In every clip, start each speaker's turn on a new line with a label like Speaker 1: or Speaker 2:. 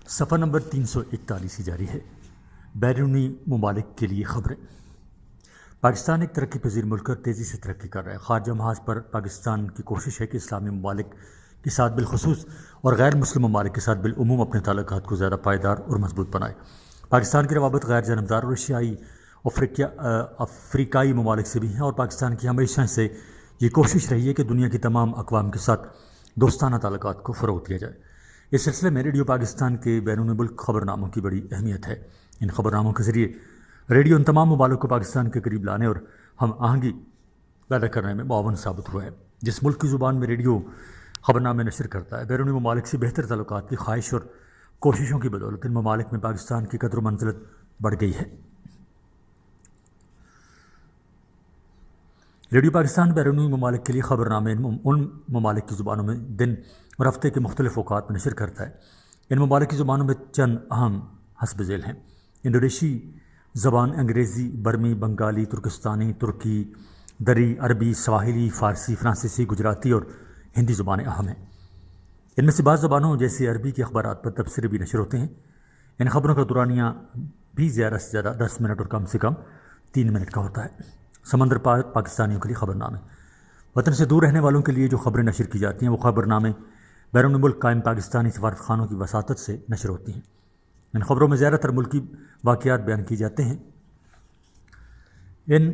Speaker 1: صفحہ نمبر 341 جاری ہے۔ بیرونی ممالک کے لیے خبریں۔ پاکستان ایک ترقی پذیر ملک اور تیزی سے ترقی کر رہا ہے۔ خارجہ محاذ پر پاکستان کی کوشش ہے کہ اسلامی ممالک کے ساتھ بالخصوص اور غیر مسلم ممالک کے ساتھ بالعموم اپنے تعلقات کو زیادہ پائیدار اور مضبوط بنائے۔ پاکستان کے روابط غیر جانبدار اور ایشیائی افریقائی ممالک سے بھی ہیں، اور پاکستان کی ہمیشہ سے یہ کوشش رہی ہے کہ دنیا کی تمام اقوام کے ساتھ دوستانہ تعلقات کو فروغ دیا جائے۔ اس سلسلے میں ریڈیو پاکستان کے بیرون ملک خبرناموں کی بڑی اہمیت ہے۔ ان خبرناموں کے ذریعے ریڈیو ان تمام ممالک کو پاکستان کے قریب لانے اور ہم آہنگی پیدا کرنے میں معاون ثابت ہوا ہے۔ جس ملک کی زبان میں ریڈیو خبرنامے نشر کرتا ہے، بیرونی ممالک سے بہتر تعلقات کی خواہش اور کوششوں کی بدولت ان ممالک میں پاکستان کی قدر و منزلت بڑھ گئی ہے۔ ریڈیو پاکستان بیرونی ممالک کے لیے خبرنامے ان ممالک کی زبانوں میں دن اور ہفتے کے مختلف اوقات میں نشر کرتا ہے۔ ان ممالک کی زبانوں میں چند اہم حسب ذیل ہیں۔ انڈونیشی زبان، انگریزی، برمی، بنگالی، ترکستانی، ترکی، دری، عربی، سواحلی، فارسی، فرانسیسی، گجراتی اور ہندی زبانیں اہم ہیں۔ ان میں سے بعض زبانوں جیسے عربی کے اخبارات پر تبصرے بھی نشر ہوتے ہیں۔ ان خبروں کا دورانیہ بھی زیادہ سے زیادہ 10 منٹ اور کم سے کم 3 منٹ کا ہوتا ہے۔ سمندر پار پاکستانیوں کے لیے خبرنامے۔ وطن سے دور رہنے والوں کے لیے جو خبریں نشر کی جاتی ہیں وہ خبرنامے بیرون ملک قائم پاکستانی سفارت خانوں کی وساطت سے نشر ہوتی ہیں۔ ان خبروں میں زیادہ تر ملکی واقعات بیان کیے جاتے ہیں۔ ان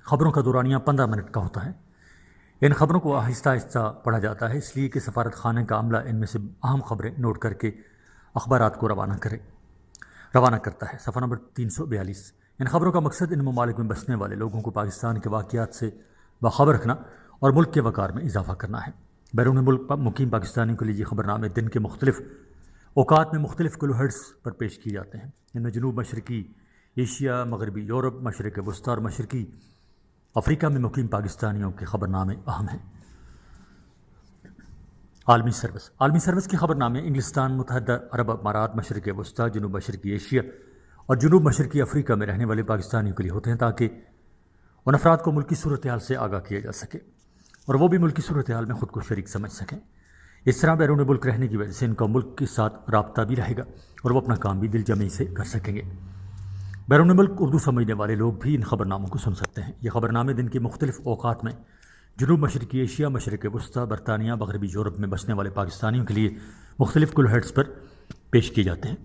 Speaker 1: خبروں کا دورانیہ 15 منٹ کا ہوتا ہے۔ ان خبروں کو آہستہ آہستہ پڑھا جاتا ہے، اس لیے کہ سفارت خانے کا عملہ ان میں سے اہم خبریں نوٹ کر کے اخبارات کو روانہ کرتا ہے۔ صفحہ نمبر 342۔ ان خبروں کا مقصد ان ممالک میں بسنے والے لوگوں کو پاکستان کے واقعات سے باخبر رکھنا اور ملک کے وقار میں اضافہ کرنا ہے۔ بیرون ملک مقیم پاکستانیوں کے لیے یہ خبرنامے دن کے مختلف اوقات میں مختلف کلو ہرٹز پر پیش کیے جاتے ہیں۔ ان میں جنوب مشرقی ایشیا، مغربی یورپ، مشرق وسطی اور مشرقی افریقہ میں مقیم پاکستانیوں کے خبرنامے اہم ہیں۔ عالمی سروس کے خبرنامے انگلستان، متحدہ عرب امارات، مشرق وسطی، جنوب مشرقی ایشیا اور جنوب مشرقی افریقہ میں رہنے والے پاکستانیوں کے لیے ہوتے ہیں، تاکہ ان افراد کو ملکی صورتحال سے آگاہ کیا جا سکے اور وہ بھی ملکی صورتحال میں خود کو شریک سمجھ سکیں۔ اس طرح بیرون ملک رہنے کی وجہ سے ان کا ملک کے ساتھ رابطہ بھی رہے گا اور وہ اپنا کام بھی دل جمعی سے کر سکیں گے۔ بیرون ملک اردو سمجھنے والے لوگ بھی ان خبرناموں کو سن سکتے ہیں۔ یہ خبرنامے دن کے مختلف اوقات میں جنوب مشرقی ایشیا، مشرق وسطی، برطانیہ، مغربی یورپ میں بسنے والے پاکستانیوں کے لیے مختلف کلو ہرٹز پر پیش کیے جاتے ہیں۔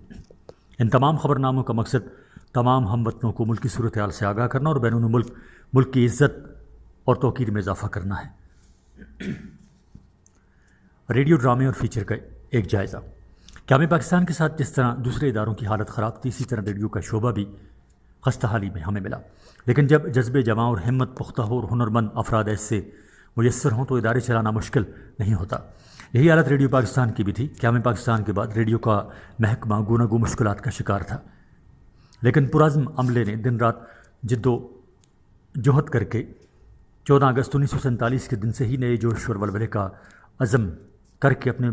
Speaker 1: ان تمام خبرناموں کا مقصد تمام ہم وطنوں کو ملکی صورتحال سے آگاہ کرنا اور بیرون ملک کی عزت اور توقیر میں اضافہ کرنا ہے۔ ریڈیو ڈرامے اور فیچر کا ایک جائزہ۔ قیام پاکستان کے ساتھ جس طرح دوسرے اداروں کی حالت خراب تھی، اسی طرح ریڈیو کا شعبہ بھی خستہ حالی میں ہمیں ملا۔ لیکن جب جذبے جمع اور ہمت پختہ ہو اور ہنرمند افراد ایسے میسر ہوں تو ادارے چلانا مشکل نہیں ہوتا۔ یہی حالت ریڈیو پاکستان کی بھی تھی۔ قیام پاکستان کے بعد ریڈیو کا محکمہ گوناگوں مشکلات کا شکار تھا، لیکن پرعزم عملے نے دن رات جد و جہد کر کے 14 اگست 1947 کے دن سے ہی نئے جوش اور ولولے کا عزم کر کے اپنے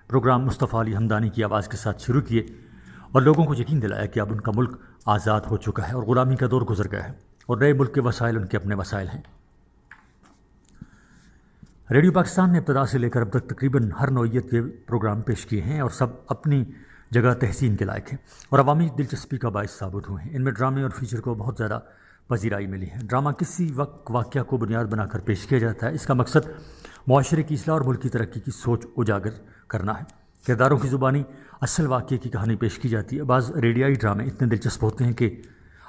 Speaker 1: پروگرام مصطفیٰ علی ہمدانی کی آواز کے ساتھ شروع کیے اور لوگوں کو یقین دلایا کہ اب ان کا ملک آزاد ہو چکا ہے اور غلامی کا دور گزر گیا ہے اور نئے ملک کے وسائل ان کے اپنے وسائل ہیں۔ ریڈیو پاکستان نے ابتدا سے لے کر اب تک تقریباً ہر نوعیت کے پروگرام پیش کیے ہیں اور سب اپنی جگہ تحسین کے لائق ہیں اور عوامی دلچسپی کا باعث ثابت ہوئے ہیں۔ ان میں ڈرامے اور فیچر کو بہت زیادہ پذیرائی ملی ہے۔ ڈرامہ کسی وقت واقعہ کو بنیاد بنا کر پیش کیا جاتا ہے۔ اس کا مقصد معاشرے کی اصلاح اور ملکی ترقی کی سوچ اجاگر کرنا ہے۔ کرداروں کی زبانی اصل واقعے کی کہانی پیش کی جاتی ہے۔ بعض ریڈیائی ڈرامے اتنے دلچسپ ہوتے ہیں کہ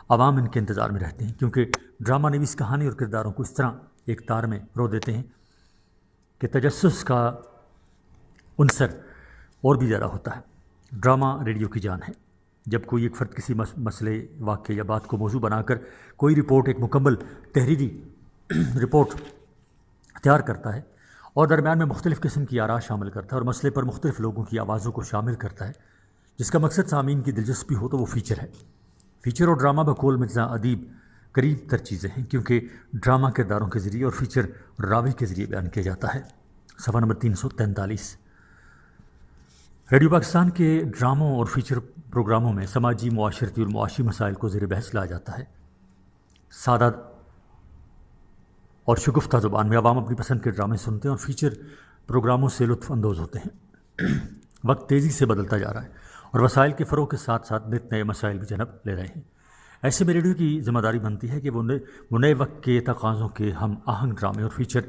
Speaker 1: عوام ان کے انتظار میں رہتے ہیں، کیونکہ ڈرامہ نویس کہانی اور کرداروں کو اس طرح ایک تار میں پرو دیتے ہیں کہ تجسس کا عنصر اور بھی زیادہ ہوتا ہے۔ ڈرامہ ریڈیو کی جان ہے۔ جب کوئی ایک فرد کسی مسئلے، واقعے یا بات کو موضوع بنا کر کوئی رپورٹ، ایک مکمل تحریری رپورٹ تیار کرتا ہے اور درمیان میں مختلف قسم کی آراء شامل کرتا ہے اور مسئلے پر مختلف لوگوں کی آوازوں کو شامل کرتا ہے، جس کا مقصد سامعین کی دلچسپی ہو، تو وہ فیچر ہے۔ فیچر اور ڈرامہ بقول مرزا ادیب قریب تر چیزیں ہیں، کیونکہ ڈرامہ کرداروں کے ذریعے اور فیچر راوی کے ذریعے بیان کیا جاتا ہے۔ صفحہ نمبر 343۔ ریڈیو پاکستان کے ڈراموں اور فیچر پروگراموں میں سماجی، معاشرتی اور معاشی مسائل کو زیر بحث لایا جاتا ہے۔ سادہ اور شگفتہ زبان میں عوام اپنی پسند کے ڈرامے سنتے ہیں اور فیچر پروگراموں سے لطف اندوز ہوتے ہیں۔ وقت تیزی سے بدلتا جا رہا ہے اور وسائل کے فروغ کے ساتھ ساتھ نت نئے مسائل بھی جنم لے رہے ہیں۔ ایسے میں ریڈیو کی ذمہ داری بنتی ہے کہ وہ نئے وقت کے تقاضوں کے ہم آہنگ ڈرامے اور فیچر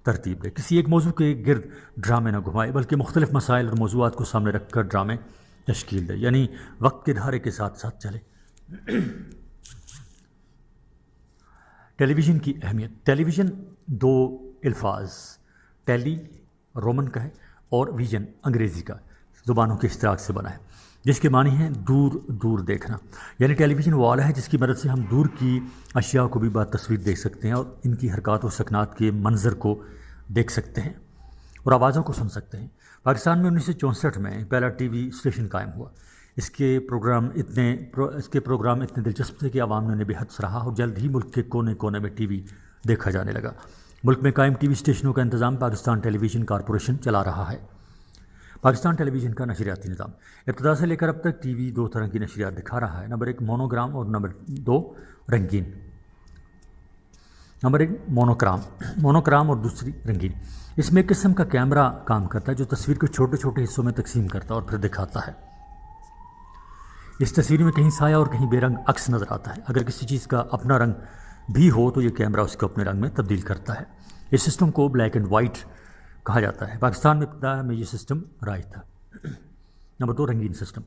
Speaker 1: ترتیب دے، کسی ایک موضوع کے گرد ڈرامے نہ گھمائے بلکہ مختلف مسائل اور موضوعات کو سامنے رکھ کر ڈرامے تشکیل دے، یعنی وقت کے دھارے کے ساتھ ساتھ چلے۔ ٹیلی ویژن کی اہمیت۔ ٹیلی ویژن دو الفاظ ٹیلی رومن کا ہے اور ویژن انگریزی کا زبانوں کے اشتراک سے بنا ہے، جس کے معنی ہیں دور دور دیکھنا، یعنی ٹیلی ویژن وہ آلہ ہے جس کی مدد سے ہم دور کی اشیاء کو بھی بتصویر دیکھ سکتے ہیں اور ان کی حرکات و سکنات کے منظر کو دیکھ سکتے ہیں اور آوازوں کو سن سکتے ہیں۔ پاکستان میں 1964 میں پہلا ٹی وی اسٹیشن قائم ہوا۔ اس کے پروگرام اتنے دلچسپ تھے کہ عوام نے انہیں بے حد سراہا اور جلد ہی ملک کے کونے کونے میں ٹی وی دیکھا جانے لگا۔ ملک میں قائم ٹی وی اسٹیشنوں کا انتظام پاکستان ٹیلی ویژن کارپوریشن چلا رہا ہے۔ پاکستان ٹیلی ویژن کا نشریاتی نظام۔ ابتدا سے لے کر اب تک ٹی وی دو طرح کی نشریات دکھا رہا ہے، نمبر 1 مونوگرام اور نمبر 2 رنگین۔ نمبر 1 مونوگرام اور دوسری رنگین۔ اس میں ایک قسم کا کیمرہ کام کرتا ہے جو تصویر کو چھوٹے چھوٹے حصوں میں تقسیم کرتا ہے اور پھر دکھاتا ہے۔ اس تصویر میں کہیں سایہ اور کہیں بے رنگ عکس نظر آتا ہے۔ اگر کسی چیز کا اپنا رنگ بھی ہو تو یہ کیمرہ اس کو اپنے رنگ میں تبدیل کرتا ہے۔ اس سسٹم کو بلیک اینڈ وائٹ کہا جاتا ہے۔ پاکستان میں ابتدا میں یہ سسٹم رائج تھا۔ نمبر 2 رنگین سسٹم۔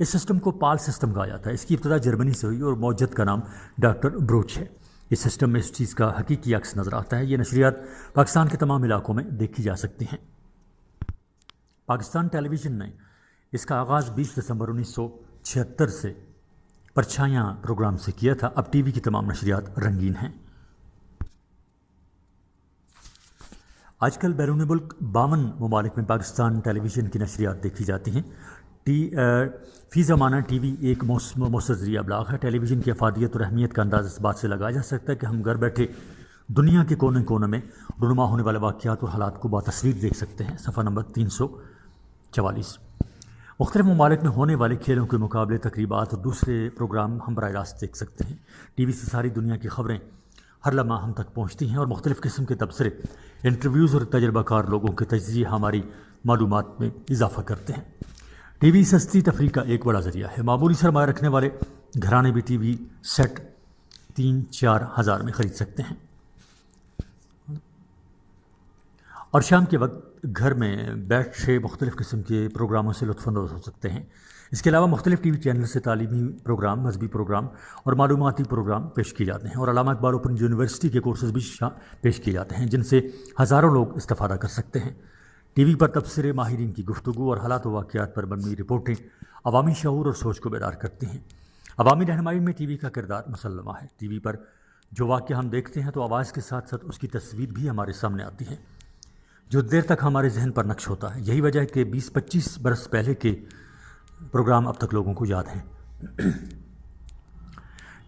Speaker 1: اس سسٹم کو پال سسٹم کہا جاتا ہے۔ اس کی ابتدا جرمنی سے ہوئی اور موجد کا نام ڈاکٹر بروچ ہے۔ اس سسٹم میں اس چیز کا حقیقی عکس نظر آتا ہے۔ یہ نشریات پاکستان کے تمام علاقوں میں دیکھی جا سکتی ہیں۔ پاکستان ٹیلی ویژن نے اس کا آغاز 20 دسمبر 1976 سے پرچھائیاں پروگرام سے کیا تھا۔ اب ٹی وی کی تمام نشریات رنگین ہیں۔ آج کل بیرون ملک 52 ممالک میں پاکستان ٹیلی ویژن کی نشریات دیکھی جاتی ہیں۔ فی زمانہ ٹی وی ایک مؤثر ذریعہ ابلاغ ہے۔ ٹیلی ویژن کی افادیت اور اہمیت کا انداز اس بات سے لگایا جا سکتا ہے کہ ہم گھر بیٹھے دنیا کے کونے کونے میں رونما ہونے والے واقعات اور حالات کو بتصویر دیکھ سکتے ہیں۔ صفحہ نمبر 344۔ مختلف ممالک میں ہونے والے کھیلوں کے مقابلے، تقریبات اور دوسرے پروگرام ہم براہ راست دیکھ سکتے ہیں۔ ٹی وی سے ساری دنیا کی خبریں ہر لمحہ ہم تک پہنچتی ہیں اور مختلف قسم کے تبصرے، انٹرویوز اور تجربہ کار لوگوں کے تجزیے ہماری معلومات میں اضافہ کرتے ہیں۔ ٹی وی سستی تفریح کا ایک بڑا ذریعہ ہے۔ معمولی سرمایہ رکھنے والے گھرانے بھی ٹی وی سیٹ 3-4 ہزار میں خرید سکتے ہیں اور شام کے وقت گھر میں بیٹھے مختلف قسم کے پروگراموں سے لطف اندوز ہو سکتے ہیں۔ اس کے علاوہ مختلف ٹی وی چینل سے تعلیمی پروگرام، مذہبی پروگرام اور معلوماتی پروگرام پیش کیے جاتے ہیں اور علامہ اقبال اوپن یونیورسٹی کے کورسز بھی پیش کیے جاتے ہیں جن سے ہزاروں لوگ استفادہ کر سکتے ہیں۔ ٹی وی پر تبصرے، ماہرین کی گفتگو اور حالات و واقعات پر مبنی رپورٹیں عوامی شعور اور سوچ کو بیدار کرتی ہیں۔ عوامی رہنمائی میں ٹی وی کا کردار مسلمہ ہے۔ ٹی وی پر جو واقعہ ہم دیکھتے ہیں تو آواز کے ساتھ ساتھ اس کی تصویر بھی ہمارے سامنے آتی ہے جو دیر تک ہمارے ذہن پر نقش ہوتا ہے۔ یہی وجہ ہے کہ 20-25 برس پہلے کے پروگرام اب تک لوگوں کو یاد ہیں۔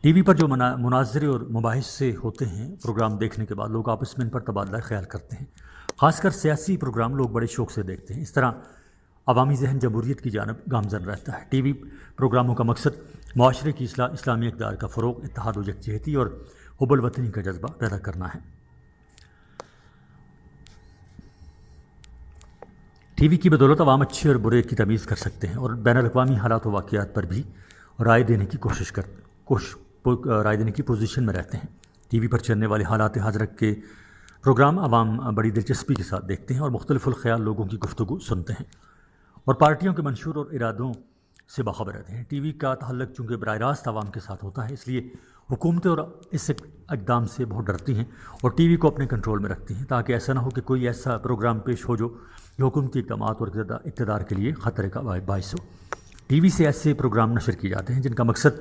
Speaker 1: ٹی وی پر جو مناظرے اور مباحثے ہوتے ہیں، پروگرام دیکھنے کے بعد لوگ آپس میں ان پر تبادلہ خیال کرتے ہیں۔ خاص کر سیاسی پروگرام لوگ بڑے شوق سے دیکھتے ہیں۔ اس طرح عوامی ذہن جمہوریت کی جانب گامزن رہتا ہے۔ ٹی وی پروگراموں کا مقصد معاشرے کی اصلاح، اسلامی اقدار کا فروغ، اتحاد و یکجہتی اور حب الوطنی کا جذبہ پیدا کرنا ہے۔ ٹی وی کی بدولت عوام اچھے اور برے کی تمیز کر سکتے ہیں اور بین الاقوامی حالات و واقعات پر بھی رائے دینے کی پوزیشن میں رہتے ہیں۔ ٹی وی پر چلنے والے حالات حاضرہ کے پروگرام عوام بڑی دلچسپی کے ساتھ دیکھتے ہیں اور مختلف الخیال لوگوں کی گفتگو سنتے ہیں اور پارٹیوں کے منشور اور ارادوں سے باخبر رہتے ہیں۔ ٹی وی کا تعلق چونکہ براہ راست عوام کے ساتھ ہوتا ہے، اس لیے حکومتیں اور اس اقدام سے بہت ڈرتی ہیں اور ٹی وی کو اپنے کنٹرول میں رکھتی ہیں تاکہ ایسا نہ ہو کہ کوئی ایسا پروگرام پیش ہو جو حکومتی اقدامات اور اقتدار کے لیے خطرے کا باعث ہو۔ ٹی وی سے ایسے پروگرام نشر کیے جاتے ہیں جن کا مقصد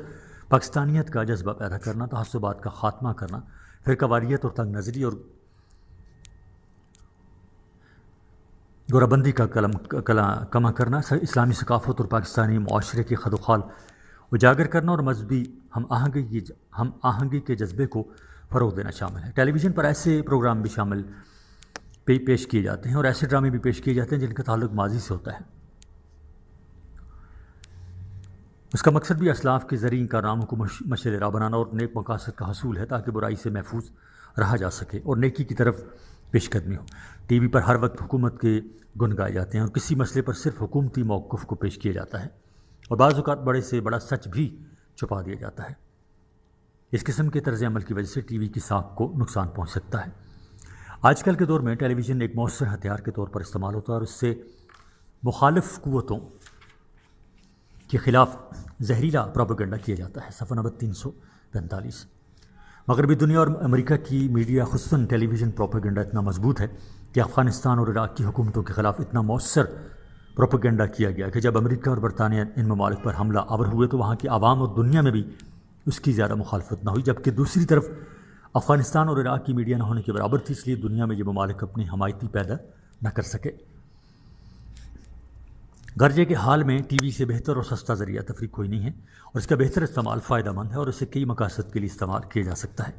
Speaker 1: پاکستانیت کا جذبہ پیدا کرنا، تعصبات کا خاتمہ کرنا، فرقہ واریت اور تنگ نظری اور گورہ بندی کا کما کرنا، اسلامی ثقافت اور پاکستانی معاشرے کے خد و خال اجاگر کرنا اور مذہبی ہم آہنگی کے جذبے کو فروغ دینا شامل ہے۔ ٹیلی ویژن پر ایسے پروگرام بھی پیش کیے جاتے ہیں اور ایسے ڈرامے بھی پیش کیے جاتے ہیں جن کا تعلق ماضی سے ہوتا ہے۔ اس کا مقصد بھی اسلاف کے زرعی کارناموں کو مشعل راہ بنانا اور نیک مقاصد کا حصول ہے تاکہ برائی سے محفوظ رہا جا سکے اور نیکی کی طرف پیش قدمی ہو۔ ٹی وی پر ہر وقت حکومت کے گن گائے جاتے ہیں اور کسی مسئلے پر صرف حکومتی موقف کو پیش کیا جاتا ہے۔ اور بعض اوقات بڑے سے بڑا سچ بھی چھپا دیا جاتا ہے۔ اس قسم کے طرز عمل کی وجہ سے ٹی وی کی ساکھ کو نقصان پہنچ سکتا ہے۔ آج کل کے دور میں ٹیلی ویژن ایک مؤثر ہتھیار کے طور پر استعمال ہوتا ہے اور اس سے مخالف قوتوں کے خلاف زہریلا پروپیگنڈا کیا جاتا ہے۔ صفحہ نمبر 345۔ مغربی دنیا اور امریکہ کی میڈیا خصوصاً ٹیلی ویژن پروپیگنڈا اتنا مضبوط ہے کہ افغانستان اور عراق کی حکومتوں کے خلاف اتنا مؤثر پروپیگنڈا کیا گیا کہ جب امریکہ اور برطانیہ ان ممالک پر حملہ آور ہوئے تو وہاں کی عوام اور دنیا میں بھی اس کی زیادہ مخالفت نہ ہوئی، جبکہ دوسری طرف افغانستان اور عراق کی میڈیا نہ ہونے کے برابر تھی، اس لیے دنیا میں یہ ممالک اپنی حمایتی پیدا نہ کر سکے۔ گرجے کے حال میں ٹی وی سے بہتر اور سستا ذریعہ تفریح کوئی نہیں ہے اور اس کا بہتر استعمال فائدہ مند ہے اور اسے کئی مقاصد کے لیے استعمال کیا جا سکتا ہے۔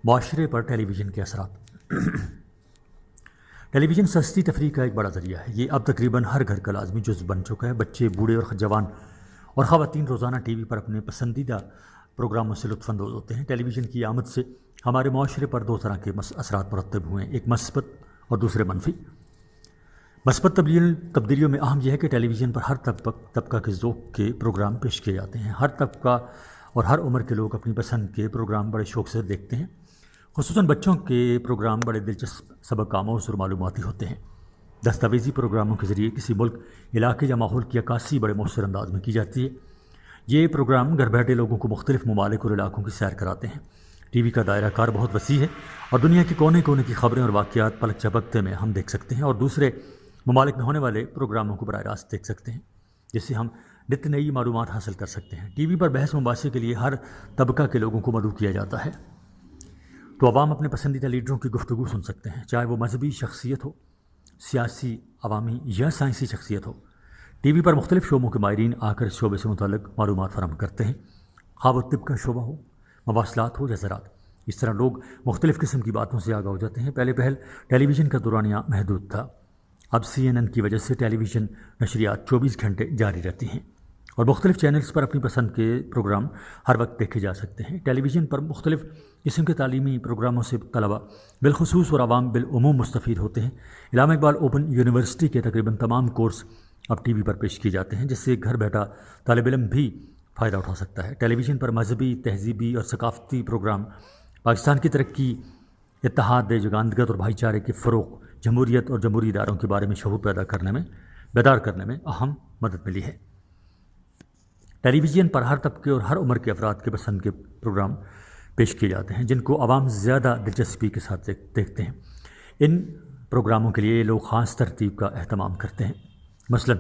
Speaker 1: معاشرے پر ٹیلی ویژن کے اثرات۔ ٹیلی ویژن سستی تفریح کا ایک بڑا ذریعہ ہے۔ یہ اب تقریباً ہر گھر کا لازمی جزو بن چکا ہے۔ بچے، بوڑھے اور جوان اور خواتین روزانہ ٹی وی پر اپنے پسندیدہ پروگراموں سے لطف اندوز ہوتے ہیں۔ ٹیلی ویژن کی آمد سے ہمارے معاشرے پر دو طرح کے اثرات مرتب ہوئے ہیں، ایک مثبت اور دوسرے منفی۔ مثبت تبدیلیوں میں اہم یہ ہے کہ ٹیلی ویژن پر ہر طبقہ کے ذوق کے پروگرام پیش کیے جاتے ہیں۔ ہر طبقہ اور ہر عمر کے لوگ اپنی پسند کے پروگرام بڑے شوق سے دیکھتے ہیں۔ خصوصاً بچوں کے پروگرام بڑے دلچسپ، سبق آموز اور معلوماتی ہوتے ہیں۔ دستاویزی پروگراموں کے ذریعے کسی ملک، علاقے یا ماحول کی عکاسی بڑے مؤثر انداز میں کی جاتی ہے۔ یہ پروگرام گھر بیٹھے لوگوں کو مختلف ممالک اور علاقوں کی سیر کراتے ہیں۔ ٹی وی کا دائرہ کار بہت وسیع ہے اور دنیا کے کونے کونے کی خبریں اور واقعات پلک جھپکتے میں ہم دیکھ سکتے ہیں اور دوسرے ممالک میں ہونے والے پروگراموں کو براہ راست دیکھ سکتے ہیں، جس سے ہم نت نئی معلومات حاصل کر سکتے ہیں۔ ٹی وی پر بحث مباحثے کے لیے ہر طبقہ کے لوگوں کو مدعو کیا جاتا ہے، تو عوام اپنے پسندیدہ لیڈروں کی گفتگو سن سکتے ہیں، چاہے وہ مذہبی شخصیت ہو، سیاسی، عوامی یا سائنسی شخصیت ہو۔ ٹی وی پر مختلف شعبوں کے ماہرین آ کر اس شعبے سے متعلق معلومات فراہم کرتے ہیں، خواہ وہ طب کا شعبہ ہو، مواصلات ہو یا زراعت۔ اس طرح لوگ مختلف قسم کی باتوں سے آگاہ ہو جاتے ہیں۔ پہلے ٹیلی ویژن کا دورانیہ محدود تھا، اب CNN کی وجہ سے ٹیلی ویژن نشریات 24 گھنٹے جاری رہتی ہیں اور مختلف چینلز پر اپنی پسند کے پروگرام ہر وقت دیکھے جا سکتے ہیں۔ ٹیلی ویژن پر مختلف قسم کے تعلیمی پروگراموں سے طلباء بالخصوص اور عوام بالعموم مستفید ہوتے ہیں۔ علامہ اقبال اوپن یونیورسٹی کے تقریباً تمام کورس اب ٹی وی پر پیش کیے جاتے ہیں، جس سے گھر بیٹھا طالب علم بھی فائدہ اٹھا سکتا ہے۔ ٹیلی ویژن پر مذہبی، تہذیبی اور ثقافتی پروگرام پاکستان کی ترقی، اتحاد، یگانگت اور بھائی چارے کے فروغ، جمہوریت اور جمہوری اداروں کے بارے میں شعور بیدار کرنے میں اہم مدد ملی ہے۔ ٹیلی ویژن پر ہر طبقے اور ہر عمر کے افراد کے پسند کے پروگرام پیش کیے جاتے ہیں، جن کو عوام زیادہ دلچسپی کے ساتھ دیکھتے ہیں۔ ان پروگراموں کے لیے لوگ خاص ترتیب کا اہتمام کرتے ہیں۔ مثلاً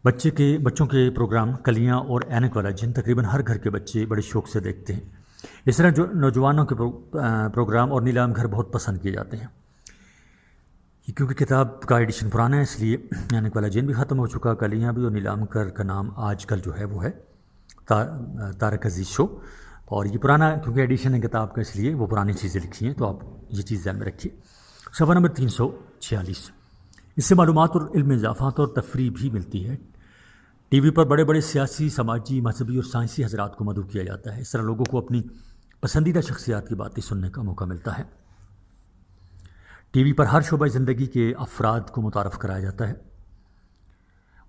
Speaker 1: بچوں کے پروگرام کلیاں اور اینک والا جن تقریباً ہر گھر کے بچے بڑے شوق سے دیکھتے ہیں۔ اس طرح نوجوانوں کے پروگرام اور نیلام گھر بہت پسند کیے جاتے ہیں۔ کیونکہ کتاب کا ایڈیشن پرانا ہے، اس لیے اینک والا جن بھی ختم ہو چکا، کلیاں بھی، اور نیلام گھر کا نام آج کل جو ہے وہ ہے طارق عزیز شو، اور یہ پرانا کیونکہ ایڈیشن ہے کتاب کا، اس لیے وہ پرانی چیزیں لکھی ہیں، تو آپ یہ چیز ذہن میں رکھیے۔ صفحہ نمبر 346۔ اس سے معلومات اور علم اضافات اور تفریح بھی ملتی ہے۔ ٹی وی پر بڑے بڑے سیاسی، سماجی، مذہبی اور سائنسی حضرات کو مدعو کیا جاتا ہے۔ اس طرح لوگوں کو اپنی پسندیدہ شخصیات کی باتیں سننے کا موقع ملتا ہے۔ ٹی وی پر ہر شعبہ زندگی کے افراد کو متعارف کرایا جاتا ہے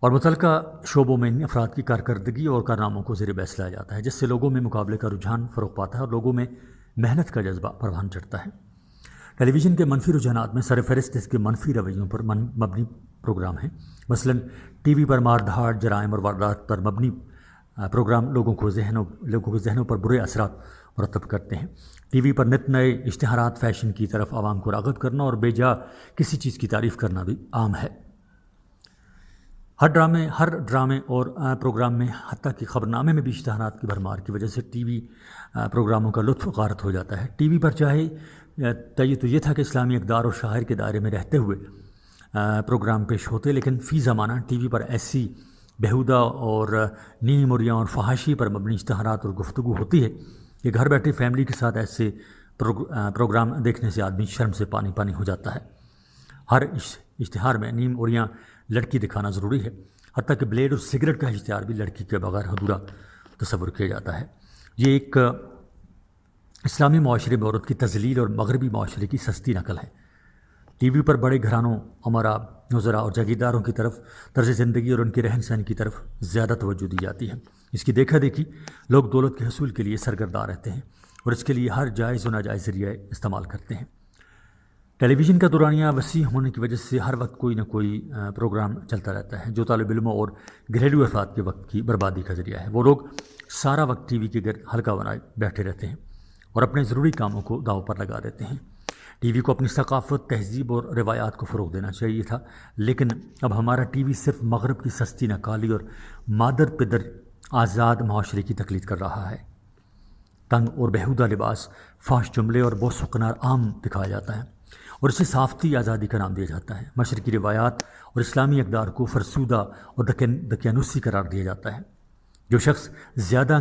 Speaker 1: اور متعلقہ شعبوں میں ان افراد کی کارکردگی اور کارناموں کو زیر بحث لایا جاتا ہے، جس سے لوگوں میں مقابلے کا رجحان فروغ پاتا ہے اور لوگوں میں محنت کا جذبہ پروان چڑھتا ہے۔ ٹیلی ویژن کے منفی رجحانات میں سرفہرست اس کے منفی رویوں پر مبنی پروگرام ہیں۔ مثلاً ٹی وی پر مار دھاڑ، جرائم اور واردات پر مبنی پروگرام لوگوں کے ذہنوں پر برے اثرات مرتب کرتے ہیں۔ ٹی وی پر نت نئے اشتہارات، فیشن کی طرف عوام کو راغب کرنا اور بے جا کسی چیز کی تعریف کرنا بھی عام ہے۔ ہر ڈرامے اور پروگرام میں، حتیٰ کہ خبرنامے میں بھی اشتہارات کی بھرمار کی وجہ سے ٹی وی پروگراموں کا لطف غارت ہو جاتا ہے۔ ٹی وی پر چاہے تو یہ تھا کہ اسلامی اقدار اور شاعر کے دائرے میں رہتے ہوئے پروگرام پیش ہوتے، لیکن فی زمانہ ٹی وی پر ایسی بیہودہ اور نینی موریاں اور فحاشی پر مبنی اشتہارات اور گفتگو ہوتی ہے کہ گھر بیٹھے فیملی کے ساتھ ایسے پروگرام دیکھنے سے آدمی شرم سے پانی ہو جاتا ہے۔ ہر اشتہار میں نیم اوریاں لڑکی دکھانا ضروری ہے، حتیٰ کہ بلیڈ اور سگریٹ کا اشتہار بھی لڑکی کے بغیر ادھورا تصور کیا جاتا ہے۔ یہ ایک اسلامی معاشرے میں عورت کی تذلیل اور مغربی معاشرے کی سستی نقل ہے۔ ٹی وی پر بڑے گھرانوں، امراء، وزراء اور جاگیرداروں کی طرف طرز زندگی اور ان کے رہن سہن کی طرف زیادہ توجہ دی جاتی ہے۔ اس کی دیکھا دیکھی لوگ دولت کے حصول کے لیے سرگرداں رہتے ہیں اور اس کے لیے ہر جائز و ناجائز ذریعہ استعمال کرتے ہیں۔ ٹیلی ویژن کا دورانیہ وسیع ہونے کی وجہ سے ہر وقت کوئی نہ کوئی پروگرام چلتا رہتا ہے جو طالب علموں اور گھریلو افراد کے وقت کی بربادی کا ذریعہ ہے۔ وہ لوگ سارا وقت ٹی وی کے گرد حلقہ بنائے بیٹھے رہتے ہیں اور اپنے ضروری کاموں کو داؤ پر لگا دیتے ہیں۔ ٹی وی کو اپنی ثقافت، تہذیب اور روایات کو فروغ دینا چاہیے تھا، لیکن اب ہمارا ٹی وی صرف مغرب کی سستی نکالی اور مادر پدر آزاد معاشرے کی تقلید کر رہا ہے۔ تنگ اور بیہودہ لباس، فحش جملے اور بوس و کنار عام دکھایا جاتا ہے اور اسے صحافتی آزادی کا نام دیا جاتا ہے۔ مشرقی روایات اور اسلامی اقدار کو فرسودہ اور دقیانوسی قرار دیا جاتا ہے۔ جو شخص زیادہ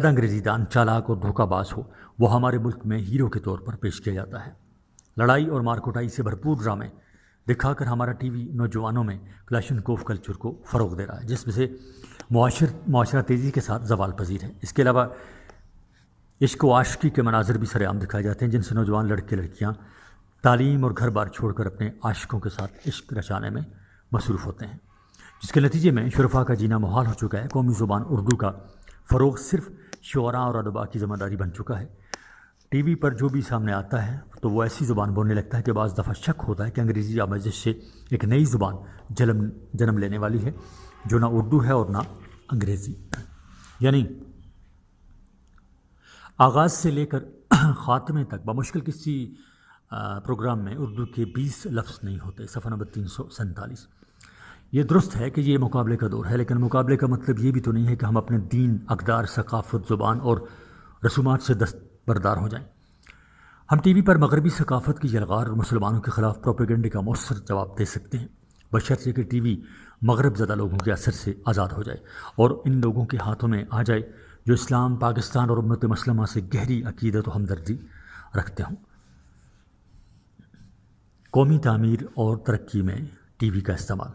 Speaker 1: انگریزی دان، چالاک اور دھوکہ باز ہو وہ ہمارے ملک میں ہیرو کے طور پر پیش کیا جاتا ہے۔ لڑائی اور مار کٹائی سے بھرپور ڈرامے دکھا کر ہمارا ٹی وی نوجوانوں میں کلاشنکوف کلچر کو فروغ دے رہا ہے، جس میں سے معاشرہ تیزی کے ساتھ زوال پذیر ہے۔ اس کے علاوہ عشق و عاشقی کے مناظر بھی سر عام دکھائے جاتے ہیں، جن سے نوجوان لڑکے لڑکیاں تعلیم اور گھر بار چھوڑ کر اپنے عاشقوں کے ساتھ عشق رچانے میں مصروف ہوتے ہیں، جس کے نتیجے میں شرفاء کا جینا محال ہو چکا ہے۔ قومی زبان اردو کا فروغ صرف شعراء اور ادباء کی ذمہ داری بن چکا ہے۔ ٹی وی پر جو بھی سامنے آتا ہے تو وہ ایسی زبان بولنے لگتا ہے کہ بعض دفعہ شک ہوتا ہے کہ انگریزی آمیزش سے ایک نئی زبان جنم لینے والی ہے جو نہ اردو ہے اور نہ انگریزی، یعنی آغاز سے لے کر خاتمے تک بمشکل کسی پروگرام میں اردو کے 20 لفظ نہیں ہوتے۔ صفحہ نمبر 347۔ یہ درست ہے کہ یہ مقابلے کا دور ہے، لیکن مقابلے کا مطلب یہ بھی تو نہیں ہے کہ ہم اپنے دین، اقدار، ثقافت، زبان اور رسومات سے دستبردار ہو جائیں۔ ہم ٹی وی پر مغربی ثقافت کی یلغار اور مسلمانوں کے خلاف پروپیگنڈے کا مؤثر جواب دے سکتے ہیں، بشرطے کہ ٹی وی مغرب زدہ لوگوں کے اثر سے آزاد ہو جائے اور ان لوگوں کے ہاتھوں میں آ جائے جو اسلام، پاکستان اور امت مسلمہ سے گہری عقیدت و ہمدردی رکھتے ہوں۔ قومی تعمیر اور ترقی میں ٹی وی کا استعمال۔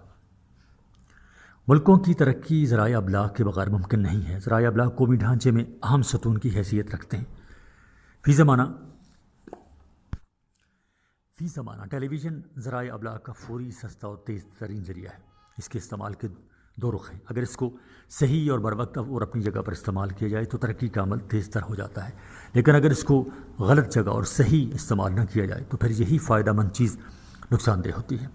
Speaker 1: ملکوں کی ترقی ذرائع ابلاغ کے بغیر ممکن نہیں ہے۔ ذرائع ابلاغ قومی ڈھانچے میں اہم ستون کی حیثیت رکھتے ہیں۔ فی زمانہ ٹیلی ویژن ذرائع ابلاغ کا فوری، سستا اور تیز ترین ذریعہ ہے۔ اس کے استعمال کے دو رخ ہیں۔ اگر اس کو صحیح اور بروقت اور اپنی جگہ پر استعمال کیا جائے تو ترقی کا عمل تیز تر ہو جاتا ہے، لیکن اگر اس کو غلط جگہ اور صحیح استعمال نہ کیا جائے تو پھر یہی فائدہ مند چیز نقصان دہ ہوتی ہے۔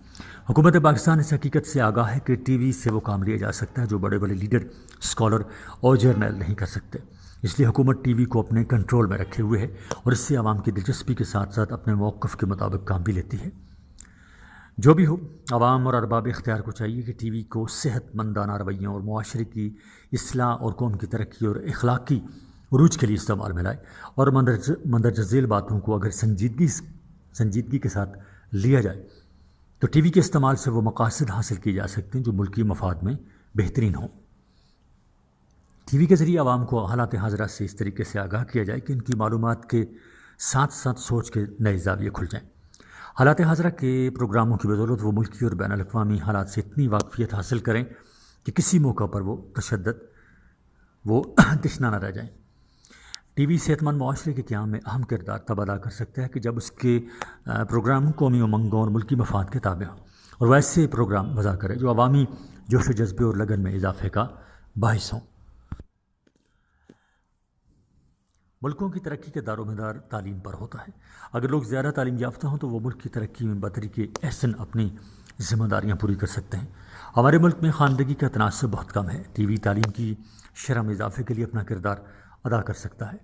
Speaker 1: حکومت پاکستان اس حقیقت سے آگاہ ہے کہ ٹی وی سے وہ کام لیا جا سکتا ہے جو بڑے بڑے لیڈر، اسکالر اور جرنیل نہیں کر سکتے، اس لیے حکومت ٹی وی کو اپنے کنٹرول میں رکھے ہوئے ہے اور اس سے عوام کی دلچسپی کے ساتھ ساتھ اپنے موقف کے مطابق کام بھی لیتی ہے۔ جو بھی ہو، عوام اور ارباب اختیار کو چاہیے کہ ٹی وی کو صحت مندانہ رویوں اور معاشرے کی اصلاح اور قوم کی ترقی اور اخلاقی عروج کے لیے استعمال میں لائے، اور مندرجہ ذیل باتوں کو اگر سنجیدگی کے ساتھ لیا جائے تو ٹی وی کے استعمال سے وہ مقاصد حاصل کیے جا سکتے ہیں جو ملکی مفاد میں بہترین ہوں۔ ٹی وی کے ذریعے عوام کو حالات حاضرہ سے اس طریقے سے آگاہ کیا جائے کہ ان کی معلومات کے ساتھ ساتھ سوچ کے نئے زاویے کھل جائیں۔ حالات حاضرہ کے پروگراموں کی بدولت وہ ملکی اور بین الاقوامی حالات سے اتنی واقفیت حاصل کریں کہ کسی موقع پر وہ تشنا نہ رہ جائیں۔ ٹی وی صحت مند معاشرے کے قیام میں اہم کردار تب ادا کر سکتا ہے کہ جب اس کے پروگرام قومی امنگوں اور ملکی مفاد کے تابع ہوں، اور ویسے پروگرام وضع کرے جو عوامی جوش و جذبے اور لگن میں اضافے کا باعث ہوں۔ ملکوں کی ترقی کے دار و مدار تعلیم پر ہوتا ہے۔ اگر لوگ زیادہ تعلیم یافتہ ہوں تو وہ ملک کی ترقی میں بطریق احسن اپنی ذمہ داریاں پوری کر سکتے ہیں۔ ہمارے ملک میں خواندگی کا تناسب بہت کم ہے۔ ٹی وی تعلیم کی شرح میں اضافے کے لیے اپنا کردار ادا کر سکتا ہے۔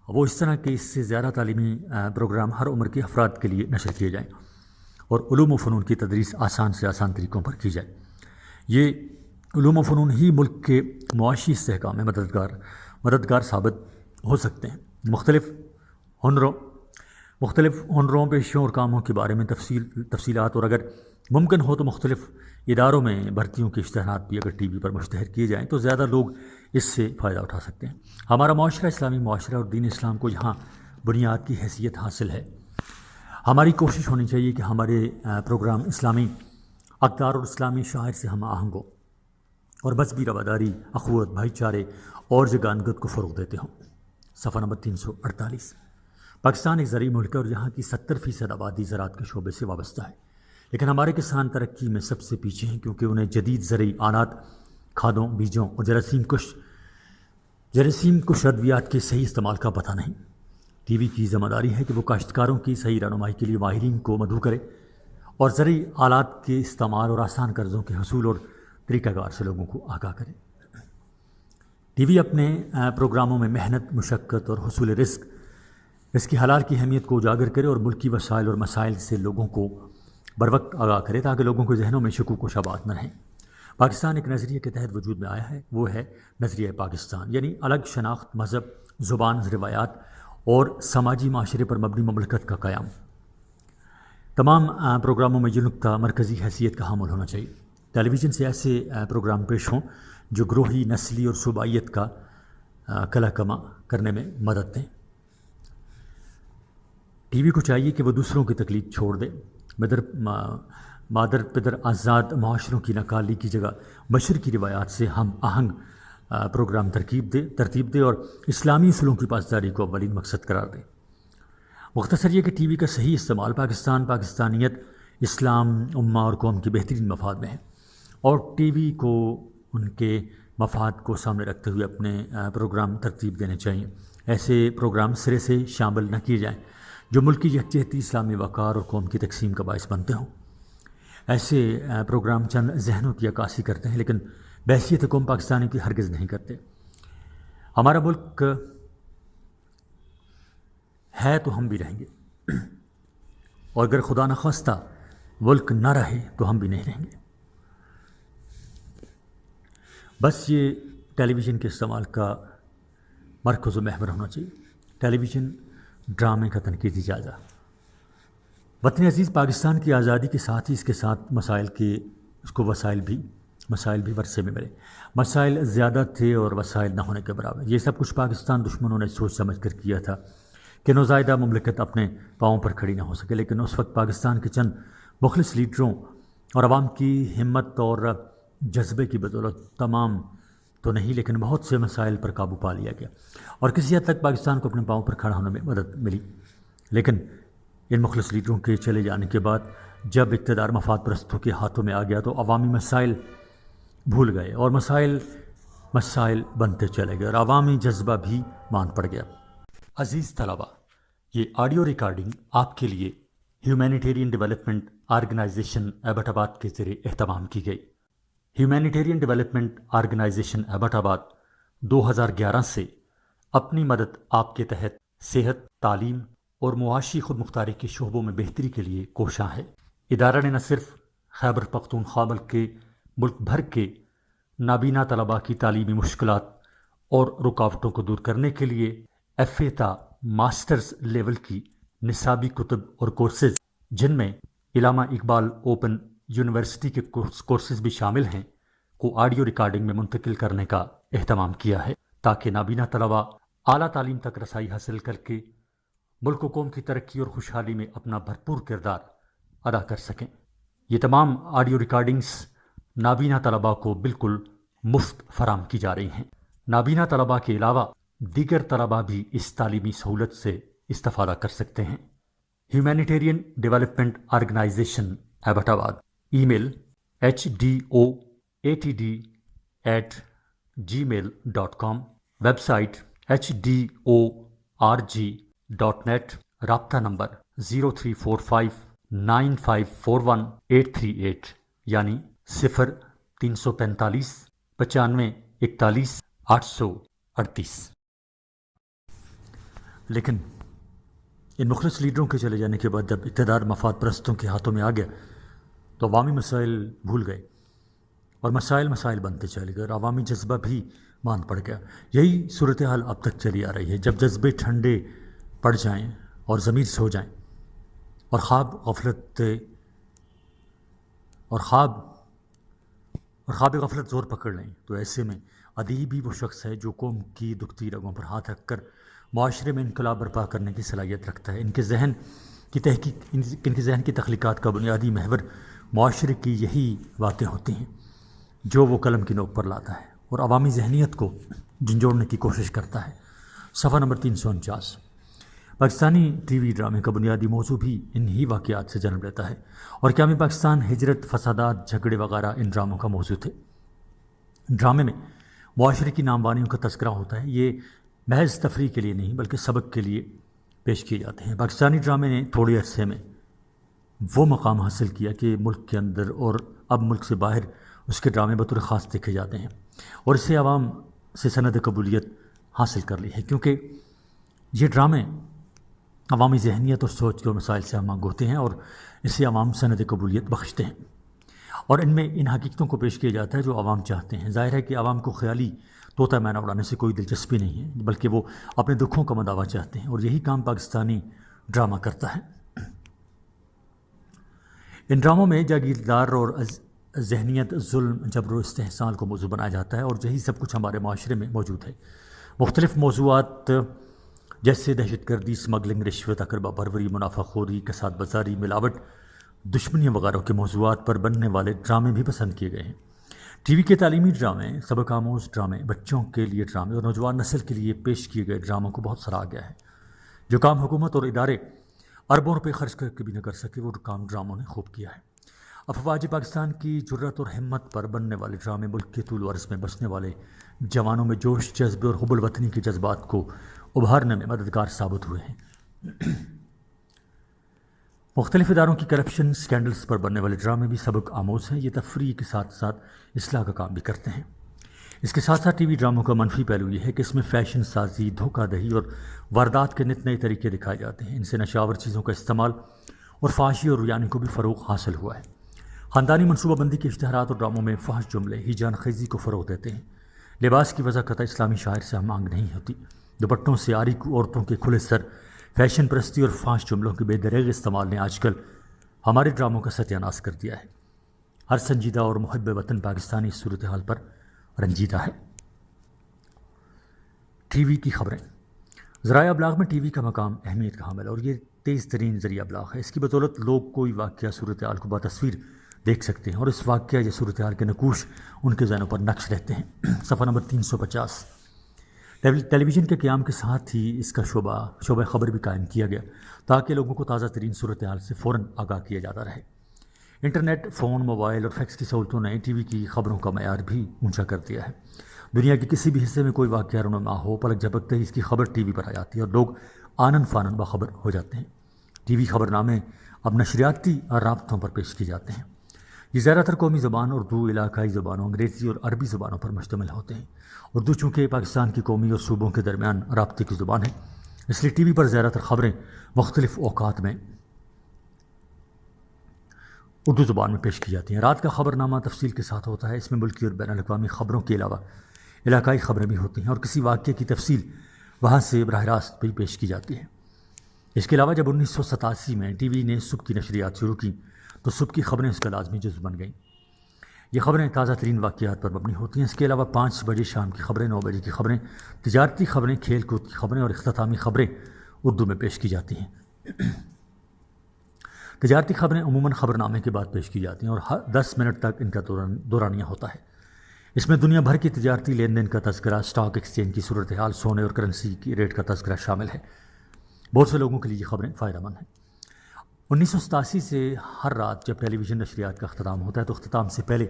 Speaker 1: وہ اس طرح کہ اس سے زیادہ تعلیمی پروگرام ہر عمر کے افراد کے لیے نشر کیے جائیں اور علوم و فنون کی تدریس آسان سے آسان طریقوں پر کی جائے۔ یہ علوم و فنون ہی ملک کے معاشی استحکام میں مددگار ثابت ہو سکتے ہیں۔ مختلف ہنروں، پیشوں اور کاموں کے بارے میں تفصیلات اور اگر ممکن ہو تو مختلف اداروں میں بھرتیوں کے اشتہارات بھی اگر ٹی وی پر مشتہر کیے جائیں تو زیادہ لوگ اس سے فائدہ اٹھا سکتے ہیں۔ ہمارا معاشرہ اسلامی معاشرہ اور دین اسلام کو یہاں بنیاد کی حیثیت حاصل ہے۔ ہماری کوشش ہونی چاہیے کہ ہمارے پروگرام اسلامی اقدار اور اسلامی شاعر سے ہم آہنگ ہوں اور مذہبی رواداری، اخوت، بھائی چارے اور جگانگت کو فروغ دیتے ہوں۔ صفحہ نمبر 348۔ پاکستان ایک زرعی ملک ہے اور یہاں کی 70% آبادی زراعت کے شعبے سے وابستہ ہے، لیکن ہمارے کسان ترقی میں سب سے پیچھے ہیں کیونکہ انہیں جدید زرعی آلات، کھادوں، بیجوں اور جراثیم کش ادویات کے صحیح استعمال کا پتہ نہیں۔ ٹی وی کی ذمہ داری ہے کہ وہ کاشتکاروں کی صحیح رہنمائی کے لیے ماہرین کو مدعو کرے اور زرعی آلات کے استعمال اور آسان قرضوں کے حصول اور طریقہ کار سے لوگوں کو آگاہ کرے۔ ٹی وی اپنے پروگراموں میں محنت، مشقت اور حصول رزق، اس کی حلال کی اہمیت کو اجاگر کرے اور ملکی وسائل اور مسائل سے لوگوں کو بروقت آگاہ کرے تاکہ لوگوں کے ذہنوں میں شکوک و شبہات نہ رہیں۔ پاکستان ایک نظریے کے تحت وجود میں آیا ہے، وہ ہے نظریہ پاکستان، یعنی الگ شناخت، مذہب، زبان، روایات اور سماجی معاشرے پر مبنی مملکت کا قیام۔ تمام پروگراموں میں یہ نقطہ مرکزی حیثیت کا حامل ہونا چاہیے۔ ٹیلی ویژن سے ایسے پروگرام پیش ہوں جو گروہی، نسلی اور صوبائیت کا کلا کما کرنے میں مدد دیں۔ ٹی وی کو چاہیے کہ وہ دوسروں کی تقلید چھوڑ دے، مادر پدر آزاد معاشروں کی نقالی کی جگہ بشر کی روایات سے ہم آہنگ پروگرام ترتیب دے اور اسلامی اصولوں کی پاسداری کو اولین مقصد قرار دے۔ مختصر یہ کہ ٹی وی کا صحیح استعمال پاکستان، پاکستانیت، اسلام، امہ اور قوم کے بہترین مفاد میں ہے، اور ٹی وی کو ان کے مفاد کو سامنے رکھتے ہوئے اپنے پروگرام ترتیب دینے چاہیے۔ ایسے پروگرام سرے سے شامل نہ کیے جائیں جو ملکی یکجہتی، اسلامی وقار اور قوم کی تقسیم کا باعث بنتے ہوں۔ ایسے پروگرام چند ذہنوں کی عکاسی کرتے ہیں لیکن بحیثیت قوم پاکستانی کی ہرگز نہیں کرتے۔ ہمارا ملک ہے تو ہم بھی رہیں گے، اور اگر خدا نخواستہ ملک نہ رہے تو ہم بھی نہیں رہیں گے۔ بس یہ ٹیلی ویژن کے استعمال کا مرکز و محور ہونا چاہیے۔ ٹیلی ویژن ڈرامے کا تنقیدی جائزہ۔ وطن عزیز، پاکستان کی آزادی کے ساتھ ہی اس کے ساتھ وسائل بھی ورثے میں ملے۔ مسائل زیادہ تھے اور وسائل نہ ہونے کے برابر۔ یہ سب کچھ پاکستان دشمنوں نے سوچ سمجھ کر کیا تھا کہ نوزائیدہ مملکت اپنے پاؤں پر کھڑی نہ ہو سکے، لیکن اس وقت پاکستان کے چند مخلص لیڈروں اور عوام کی ہمت اور جذبے کی بدولت تمام تو نہیں لیکن بہت سے مسائل پر قابو پا لیا گیا اور کسی حد تک پاکستان کو اپنے پاؤں پر کھڑا ہونے میں مدد ملی۔ لیکن ان مخلص لیڈروں کے چلے جانے کے بعد جب اقتدار مفاد پرستوں کے ہاتھوں میں آ گیا تو عوامی مسائل بھول گئے اور مسائل بنتے چلے گئے اور عوامی جذبہ بھی ماند پڑ گیا۔ عزیز طلباء، یہ آڈیو ریکارڈنگ آپ کے لیے ہیومینیٹیرین ڈیولپمنٹ آرگنائزیشن ایبٹ آباد کے ذریعے اہتمام کی گئی۔ ہیومینیٹیرین ڈیولپمنٹ آرگنائزیشن ایبٹ آباد 2011 سے اپنی مدد آپ کے تحت صحت، تعلیم اور معاشی خود مختاری کے شعبوں میں بہتری کے لیے کوشاں ہے۔ ادارہ نے نہ صرف خیبر پختونخوا بلکہ ملک بھر کے نابینا طلباء کی تعلیمی مشکلات اور رکاوٹوں کو دور کرنے کے لیے ایف اے تا ماسٹرز لیول کی نصابی کتب اور کورسز، جن میں علامہ اقبال اوپن یونیورسٹی کے کورسز بھی شامل ہیں، کو آڈیو ریکارڈنگ میں منتقل کرنے کا اہتمام کیا ہے تاکہ نابینا طلباء اعلیٰ تعلیم تک رسائی حاصل کر کے ملک و قوم کی ترقی اور خوشحالی میں اپنا بھرپور کردار ادا کر سکیں۔ یہ تمام آڈیو ریکارڈنگز نابینا طلباء کو بالکل مفت فراہم کی جا رہی ہیں۔ نابینا طلباء کے علاوہ دیگر طلباء بھی اس تعلیمی سہولت سے استفادہ کر سکتے ہیں۔ ہیومینیٹیرین ڈیولپمنٹ آرگنائزیشن ایبٹ آباد، ای میل HDOATD@gmail.com، ویب سائٹ HDORG.net، رابطہ نمبر 03459541 یعنی 0345 95 41 838۔ لیکن ان مخلص لیڈروں کے چلے جانے کے بعد جب اقتدار مفاد پرستوں کے ہاتھوں میں آ گیا تو عوامی مسائل بھول گئے اور مسائل بنتے چلے گئے اور عوامی جذبہ بھی ماند پڑ گیا۔ یہی صورتحال اب تک چلی آ رہی ہے۔ جب جذبے ٹھنڈے پڑ جائیں اور ضمیر سو جائیں اور خواب غفلت زور پکڑ لیں تو ایسے میں ادیب ہی وہ شخص ہے جو قوم کی دکھتی رگوں پر ہاتھ رکھ کر معاشرے میں انقلاب برپا کرنے کی صلاحیت رکھتا ہے۔ ان کے ذہن کی تخلیقات کا بنیادی محور معاشرے کی یہی باتیں ہوتی ہیں جو وہ قلم کی نوک پر لاتا ہے اور عوامی ذہنیت کو جھنجھوڑنے کی کوشش کرتا ہے۔ صفحہ نمبر 349۔ پاکستانی ٹی وی ڈرامے کا بنیادی موضوع بھی انہی واقعات سے جنم لیتا ہے، اور قیام پاکستان ہجرت، فسادات، جھگڑے وغیرہ ان ڈراموں کا موضوع تھے۔ ڈرامے میں معاشرے کی ناموانیوں کا تذکرہ ہوتا ہے۔ یہ محض تفریح کے لیے نہیں بلکہ سبق کے لیے پیش کیے جاتے ہیں۔ پاکستانی ڈرامے نے تھوڑے عرصے میں وہ مقام حاصل کیا کہ ملک کے اندر اور اب ملک سے باہر اس کے ڈرامے بطور خاص دیکھے جاتے ہیں، اور اسے عوام سے سند قبولیت حاصل کر لی ہے، کیونکہ یہ ڈرامے عوامی ذہنیت اور سوچ کے مسائل سے ہم آہنگ ہوتے ہیں اور اسے عوام سند قبولیت بخشتے ہیں، اور ان میں ان حقیقتوں کو پیش کیا جاتا ہے جو عوام چاہتے ہیں۔ ظاہر ہے کہ عوام کو خیالی طوطا مینا اڑانے سے کوئی دلچسپی نہیں ہے، بلکہ وہ اپنے دکھوں کا مداوع چاہتے ہیں، اور یہی کام پاکستانی ڈرامہ کرتا ہے۔ ان ڈراموں میں جاگیردار اور ذہنیت، ظلم، جبر و استحصال کو موضوع بنایا جاتا ہے، اور یہی سب کچھ ہمارے معاشرے میں موجود ہے۔ مختلف موضوعات جیسے دہشت گردی، اسمگلنگ، رشوت، اقربا پروری، منافع خوری، کساد بازاری، ملاوٹ، دشمنیوں وغیرہ کے موضوعات پر بننے والے ڈرامے بھی پسند کیے گئے ہیں۔ ٹی وی کے تعلیمی ڈرامے، سبق آموز ڈرامے، بچوں کے لیے ڈرامے اور نوجوان نسل کے لیے پیش کیے گئے ڈراموں کو بہت سراہا گیا ہے۔ جو کام حکومت اور ادارے اربوں روپے خرچ کر کے بھی نہ کر سکے، وہ کام ڈراموں نے خوب کیا ہے۔ افواج پاکستان کی جرت اور ہمت پر بننے والے ڈرامے ملک کے طول و عرض میں بسنے والے جوانوں میں جوش، جذبے اور حب الوطنی کے جذبات کو ابھارنے میں مددگار ثابت ہوئے ہیں۔ مختلف اداروں کی کرپشن سکینڈلز پر بننے والے ڈرامے بھی سبق آموز ہیں۔ یہ تفریح کے ساتھ ساتھ اصلاح کا کام بھی کرتے ہیں۔ اس کے ساتھ ساتھ ٹی وی ڈراموں کا منفی پہلو یہ ہے کہ اس میں فیشن سازی، دھوکہ دہی اور واردات کے نت نئے طریقے دکھائے جاتے ہیں۔ ان سے نشاور چیزوں کا استعمال اور فحاشی اور ریانی کو بھی فروغ حاصل ہوا ہے۔ خاندانی منصوبہ بندی کے اشتہارات اور ڈراموں میں فحش جملے ہی جان خیزی کو فروغ دیتے ہیں۔ لباس کی وضاحت اسلامی شاعر سے ہم آہنگ نہیں ہوتی۔ دوپٹوں سے آری عورتوں کے کھلے سر، فیشن پرستی اور فحش جملوں کے بے دریغ استعمال نے آج کل ہمارے ڈراموں کا ستیہ ناش کر دیا ہے۔ ہر سنجیدہ اور محب وطن پاکستانی اس صورتحال پر رنجیدہ ہے۔ ٹی وی کی خبریں۔ ذرائع ابلاغ میں ٹی وی کا مقام اہمیت کا حامل ہے، اور یہ تیز ترین ذریعہ ابلاغ ہے۔ اس کی بدولت لوگ کوئی واقعہ، صورتحال کو بتصویر دیکھ سکتے ہیں، اور اس واقعہ یا صورتحال کے نقوش ان کے ذہنوں پر نقش رہتے ہیں۔ صفحہ نمبر 350۔ ٹیلی ویژن کے قیام کے ساتھ ہی اس کا شعبہ خبر بھی قائم کیا گیا، تاکہ لوگوں کو تازہ ترین صورتحال سے فوراً آگاہ کیا جاتا رہے۔ انٹرنیٹ، فون، موبائل اور فیکس کی سہولتوں نے ٹی وی کی خبروں کا معیار بھی اونچا کر دیا ہے۔ دنیا کے کسی بھی حصے میں کوئی واقعہ رونما ہو، پلک جھپکتے ہی اس کی خبر ٹی وی پر آ جاتی ہے، اور لوگ آنن فانن باخبر ہو جاتے ہیں۔ ٹی وی خبر نامے اب نشریاتی رابطوں پر پیش کیے جاتے ہیں۔ یہ زیادہ تر قومی زبان، اردو، علاقائی زبانوں، انگریزی اور عربی زبانوں پر مشتمل ہوتے ہیں۔ اردو چونکہ پاکستان کی قومی اور صوبوں کے درمیان رابطے کی زبان ہے، اس لیے ٹی وی پر زیادہ تر خبریں مختلف اوقات میں اردو زبان میں پیش کی جاتی ہیں۔ رات کا خبر نامہ تفصیل کے ساتھ ہوتا ہے۔ اس میں ملکی اور بین الاقوامی خبروں کے علاوہ علاقائی خبریں بھی ہوتی ہیں، اور کسی واقعے کی تفصیل وہاں سے براہ راست بھی پیش کی جاتی ہے۔ اس کے علاوہ جب 1987 میں ٹی وی نے صبح کی نشریات شروع کی تو صبح کی خبریں اس کا لازمی جزو بن گئیں۔ یہ خبریں تازہ ترین واقعات پر مبنی ہوتی ہیں۔ اس کے علاوہ 5 بجے شام کی خبریں، 9 بجے کی خبریں، تجارتی خبریں، کھیل کود کی خبریں اور اختتامی خبریں اردو میں پیش کی جاتی ہیں۔ تجارتی خبریں عموماً خبر نامے کے بعد پیش کی جاتی ہیں، اور 10 منٹ تک ان کا دورانیہ ہوتا ہے۔ اس میں دنیا بھر کی تجارتی لین دین کا تذکرہ، اسٹاک ایکسچینج کی صورتحال، سونے اور کرنسی کی ریٹ کا تذکرہ شامل ہے۔ بہت سے لوگوں کے لیے یہ خبریں فائدہ مند ہیں۔ 1987 سے ہر رات جب ٹیلی ویژن نشریات کا اختتام ہوتا ہے تو اختتام سے پہلے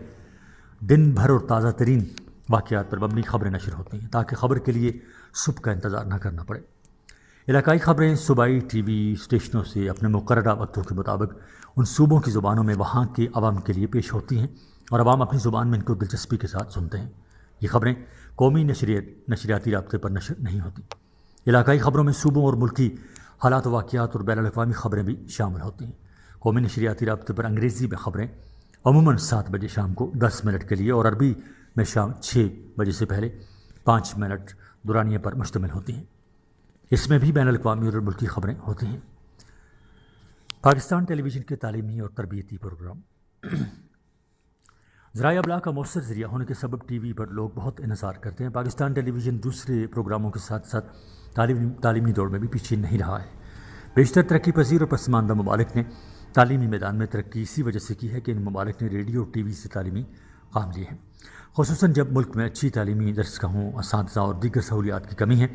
Speaker 1: دن بھر اور تازہ ترین واقعات پر مبنی خبریں نشر ہوتی ہیں، تاکہ خبر کے لیے صبح کا انتظار نہ کرنا پڑے۔ علاقائی خبریں صوبائی ٹی وی اسٹیشنوں سے اپنے مقررہ وقتوں کے مطابق ان صوبوں کی زبانوں میں وہاں کے عوام کے لیے پیش ہوتی ہیں، اور عوام اپنی زبان میں ان کو دلچسپی کے ساتھ سنتے ہیں۔ یہ خبریں قومی نشریاتی رابطے پر نشر نہیں ہوتی۔ علاقائی خبروں میں صوبوں اور ملکی حالات و واقعات اور بین الاقوامی خبریں بھی شامل ہوتی ہیں۔ قومی نشریاتی رابطے پر انگریزی میں خبریں عموماً 7 بجے شام کو 10 منٹ کے لیے، اور عربی میں شام 6 بجے سے پہلے 5 منٹ دورانیے پر مشتمل ہوتی ہیں۔ اس میں بھی بین الاقوامی اور ملکی خبریں ہوتی ہیں۔ پاکستان ٹیلی ویژن کے تعلیمی اور تربیتی پروگرام۔ ذرائع ابلاغ کا مؤثر ذریعہ ہونے کے سبب ٹی وی پر لوگ بہت انحصار کرتے ہیں۔ پاکستان ٹیلی ویژن دوسرے پروگراموں کے ساتھ ساتھ تعلیمی دوڑ میں بھی پیچھے نہیں رہا ہے۔ بیشتر ترقی پذیر اور پسماندہ ممالک نے تعلیمی میدان میں ترقی اسی وجہ سے کی ہے کہ ان ممالک نے ریڈیو اور ٹی وی سے تعلیمی کام لیے ہیں، خصوصاً جب ملک میں اچھی تعلیمی درسگاہوں، اساتذہ اور دیگر سہولیات کی کمی ہے،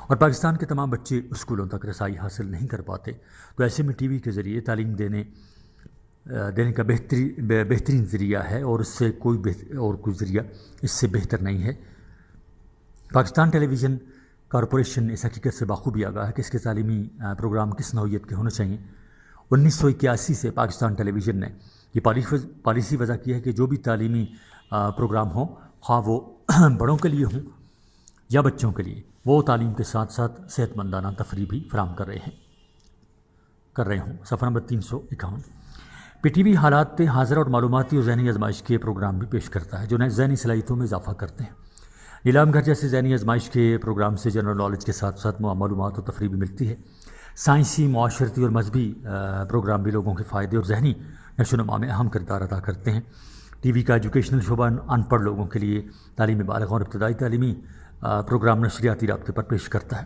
Speaker 1: اور پاکستان کے تمام بچے اسکولوں تک رسائی حاصل نہیں کر پاتے، تو ایسے میں ٹی وی کے ذریعے تعلیم دینے کا بہترین ذریعہ ہے، اور اس سے کوئی ذریعہ اس سے بہتر نہیں ہے۔ پاکستان ٹیلی ویژن کارپوریشن اس حقیقت سے بخوبی آگاہ ہے کہ اس کے تعلیمی پروگرام کس نوعیت کے ہونے چاہئیں۔ 1981 سے پاکستان ٹیلی ویژن نے یہ پالیسی وضع کی ہے کہ جو بھی تعلیمی پروگرام ہوں، خواہ وہ بڑوں کے لیے ہوں یا بچوں کے لیے، وہ تعلیم کے ساتھ ساتھ صحت مندانہ تفریح بھی فراہم کر رہے ہوں۔ صفحہ نمبر 351۔ پی ٹی وی حالات حاضرہ اور معلوماتی اور ذہنی آزمائش کے پروگرام بھی پیش کرتا ہے جو نئے ذہنی صلاحیتوں میں اضافہ کرتے ہیں۔ نیلام گھر جیسے ذہنی آزمائش کے پروگرام سے جنرل نالج کے ساتھ ساتھ معلومات اور تفریح بھی ملتی ہے۔ سائنسی، معاشرتی اور مذہبی پروگرام بھی لوگوں کے فائدے اور ذہنی نشو و نما میں اہم کردار ادا کرتے ہیں۔ ٹی وی کا ایجوکیشنل شعبہ ان پڑھ لوگوں کے لیے تعلیمی بالغوں اور ابتدائی تعلیمی پروگرام نشریاتی رابطے پر پیش کرتا ہے۔